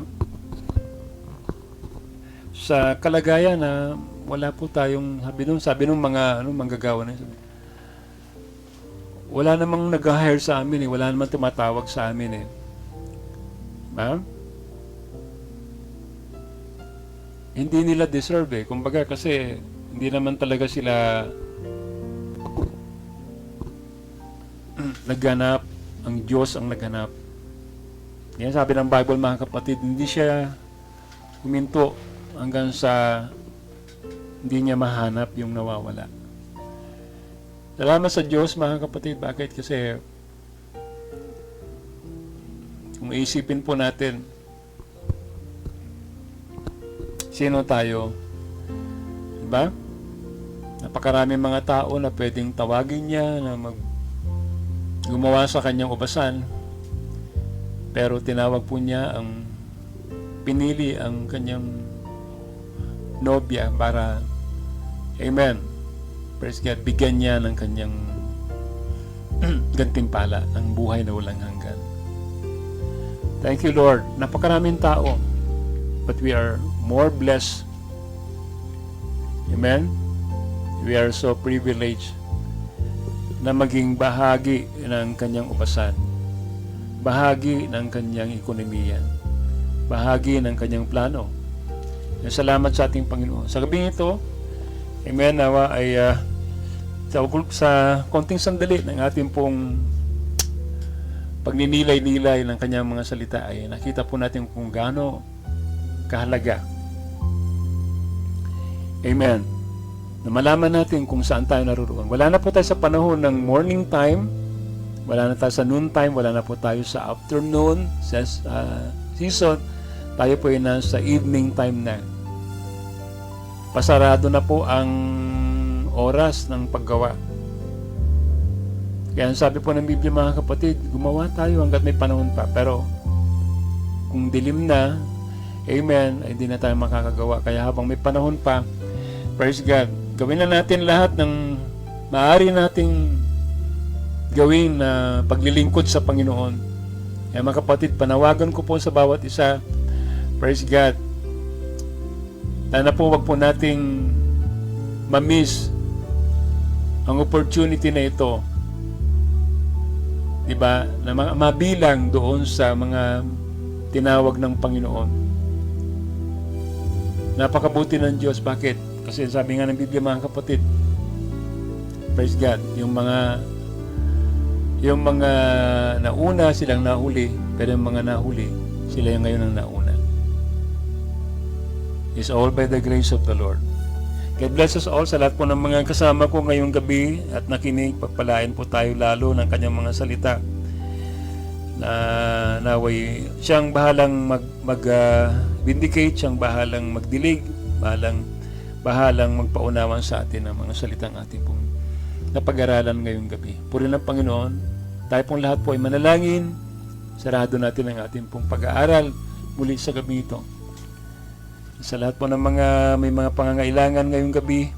kalagayan na wala po tayong sabi nung mga manggagawa na wala namang nag-hire sa amin wala namang tumatawag sa amin Ma'am? Hindi nila deserve kumbaga kasi hindi naman talaga sila nagganap, ang Diyos ang naghanap. Yan sabi ng Bible mga kapatid, hindi siya huminto hanggang sa hindi niya mahanap yung nawawala. Salamat sa Diyos mga kapatid. Bakit? Kasi kung iisipin po natin sino tayo, diba? Napakaraming mga tao na pwedeng tawagin niya na gumawa sa kanyang ubasan, pero tinawag po niya pinili ang kanyang nobya para, amen, praise God, bigyan niya ng kanyang gantimpala, ang buhay na walang hanggan. Thank you, Lord. Napakaraming tao, but we are more blessed. Amen? We are so privileged na maging bahagi ng kanyang ubasan, bahagi ng kanyang ekonomiya, bahagi ng kanyang plano. Salamat sa ating Panginoon. Sa gabing ito, amen, nawa ay sa konting sandali ng ating pong pagninilay-nilay ng kanyang mga salita ay nakita po natin kung gaano kahalaga. Amen. Na malaman natin kung saan tayo naroon. Wala na po tayo sa panahon ng morning time, wala na tayo sa noon time, wala na po tayo sa afternoon season. Tayo po ay nasa evening time na. Pasarado na po ang oras ng paggawa. Kaya sabi po ng Biblia mga kapatid, gumawa tayo hanggat may panahon pa. Pero kung dilim na, amen, ay hindi na tayo makakagawa. Kaya habang may panahon pa, praise God, gawin na natin lahat ng maaari nating gawin na paglilingkod sa Panginoon. Kaya mga kapatid, panawagan ko po sa bawat isa, praise God, Sana po wag po nating ma-miss ang opportunity na ito, di ba, na mabilang doon sa mga tinawag ng Panginoon. Napakabuti ng Diyos. Bakit? Kasi sabi nga ng Biblia, mga kapatid, praise God, yung mga nauna silang nahuli, pero yung mga nahuli, sila yung ngayon ang nauna. It's all by the grace of the Lord. God bless us all sa lahat po ng mga kasama ko ngayong gabi at nakinig. Pagpalain po tayo lalo ng kanyang mga salita na naway siyang bahalang mag-vindicate, siyang bahalang magdilig, bahalang magpaunawan sa atin ng mga salitang ating pong napag-aralan ngayong gabi. Puri ng Panginoon, tayo pong lahat po ay manalangin. Sarado natin ang ating pong pag-aaral muli sa gabi ito. Sa lahat po ng mga may mga pangangailangan ngayong gabi,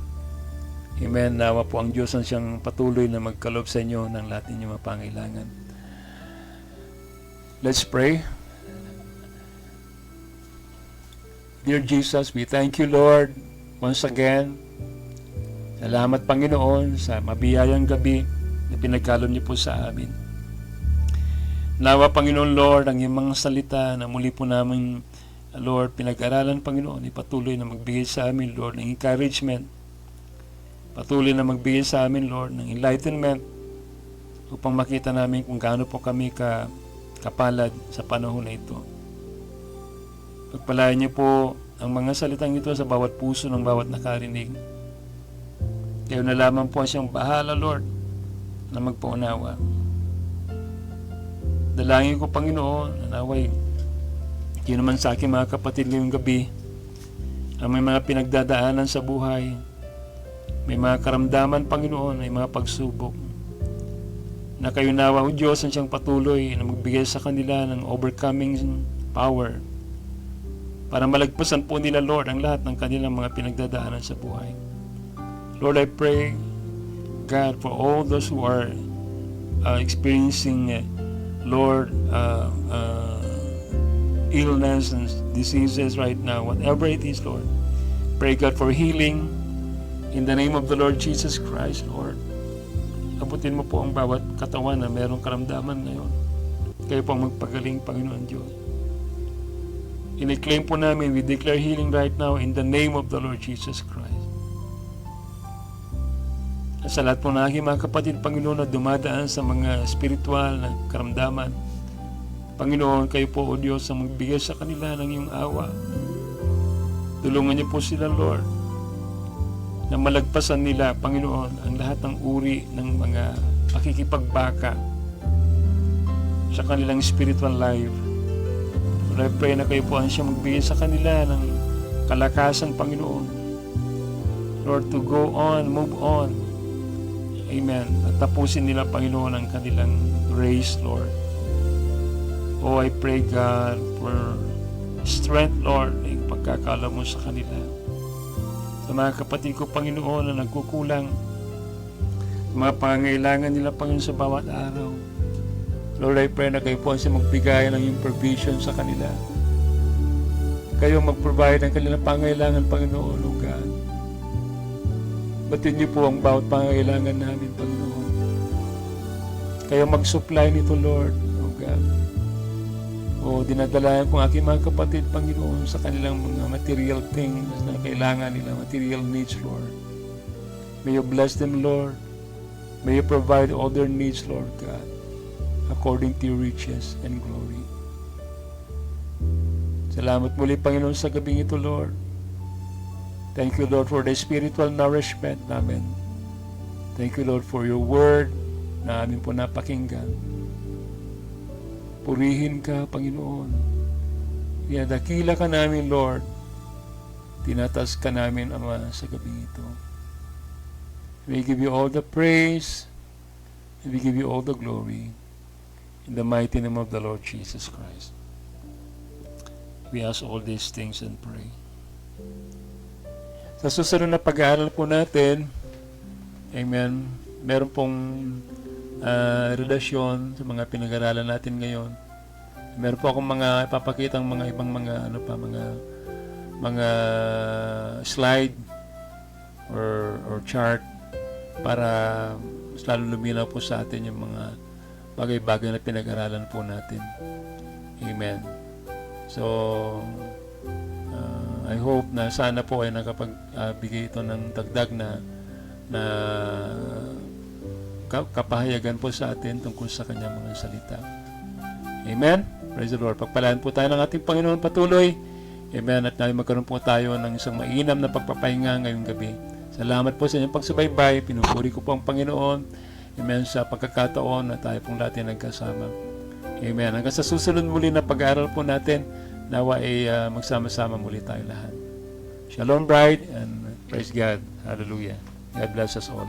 amen, nawa po ang Diyos ang siyang patuloy na magkaloob sa inyo ng lahat ninyong mga pangangailangan. Let's pray. Dear Jesus, we thank you, Lord, once again. Salamat, Panginoon, sa mabiyayang gabi na pinagkaloob niyo po sa amin. Nawa, Panginoon, Lord, ang iyong mga salita na muli po namin, Lord, pinag-aralan, Panginoon, ipatuloy na magbigay sa amin, Lord, ng encouragement. Patuloy na magbigay sa amin, Lord, ng enlightenment upang makita namin kung gaano po kami kapalad sa panahon na ito. Pagpalain niyo po ang mga salitang ito sa bawat puso ng bawat nakarinig. Kayo na lamang po siyang bahala, Lord, na magpaunawa. Dalangin ko, Panginoon, na naway yun naman sa aking mga kapatid ngayong gabi, ang may mga pinagdadaanan sa buhay, may mga karamdaman, Panginoon, may mga pagsubok, na kayo nawa, O Diyos, ang siyang patuloy na magbigay sa kanila ng overcoming power para malagpasan po nila, Lord, ang lahat ng kanilang mga pinagdadaanan sa buhay. Lord, I pray, God, for all those who are experiencing, Lord, illness and diseases right now, whatever it is, Lord. Pray, God, for healing in the name of the Lord Jesus Christ, Lord. Abutin mo po ang bawat katawan na mayroong karamdaman ngayon. Kayo po ang magpagaling, Panginoon Diyos. I-claim po namin, we declare healing right now in the name of the Lord Jesus Christ. At sa lahat po ng aking mga kapatid, Panginoon, na dumadaan sa mga spiritual na karamdaman, Panginoon, kayo po, O Diyos, ang magbigay sa kanila ng iyong awa. Tulungan niyo po sila, Lord, na malagpasan nila, Panginoon, ang lahat ng uri ng mga pakikipagbaka sa kanilang spiritual life. Lord, I pray na kayo po ang siyang magbigay sa kanila ng kalakasan, Panginoon. Lord, to go on, move on. Amen. At tapusin nila, Panginoon, ang kanilang race, Lord. Oh, I pray, God, for strength, Lord, yung pagkakala mo sa kanila. Sa mga kapatid ko, Panginoon, na nagkukulang, mga pangangailangan nila, Panginoon, sa bawat araw. Lord, I pray na kayo po ang magbigay ng yung provision sa kanila. Kayo mag-provide ng kanilang pangangailangan, Panginoon, O God. Batin niyo po ang bawat pangangailangan namin, Panginoon. Kayo mag-supply nito, Lord, O God. O dinadalayan ko ang aking mga kapatid, Panginoon, sa kanilang mga material things na kailangan nila, material needs, Lord. May you bless them, Lord. May you provide all their needs, Lord God, according to your riches and glory. Salamat muli, Panginoon, sa gabing ito, Lord. Thank you, Lord, for the spiritual nourishment namin. Thank you, Lord, for your word na amin po napakinggan. Purihin ka, Panginoon. Dakila ka namin, Lord. Tinatas ka namin, Ama, sa gabi ito. We give you all the praise and we give you all the glory in the mighty name of the Lord Jesus Christ. We ask all these things and pray. Sa susunod na pag-aaral po natin, amen, meron pong relasyon sa mga pinag-aralan natin ngayon. Meron po akong mga ipapakitang mga ibang mga mga slide or chart para mas lalo luminaw po sa atin yung mga bagay-bagay na pinag-aralan po natin. Amen. So, I hope na sana po ay nakapagbigay ito ng dagdag na kapahayagan po sa atin tungkol sa kanyang mga salita. Amen. Praise the Lord. Pagpalaan po tayo ng ating Panginoon patuloy. Amen. At magkaroon po tayo ng isang mainam na pagpapahinga ngayong gabi. Salamat po sa inyong pagsubaybay. Pinupuri ko po ang Panginoon. Amen. Sa pagkakataon na tayo pong lahat ay nagkasama. Amen. Hanggang sa susunod muli na pag-aaral po natin, nawa ay magsama-sama muli tayo lahat. Shalom, bride, and praise God. Hallelujah. God bless us all.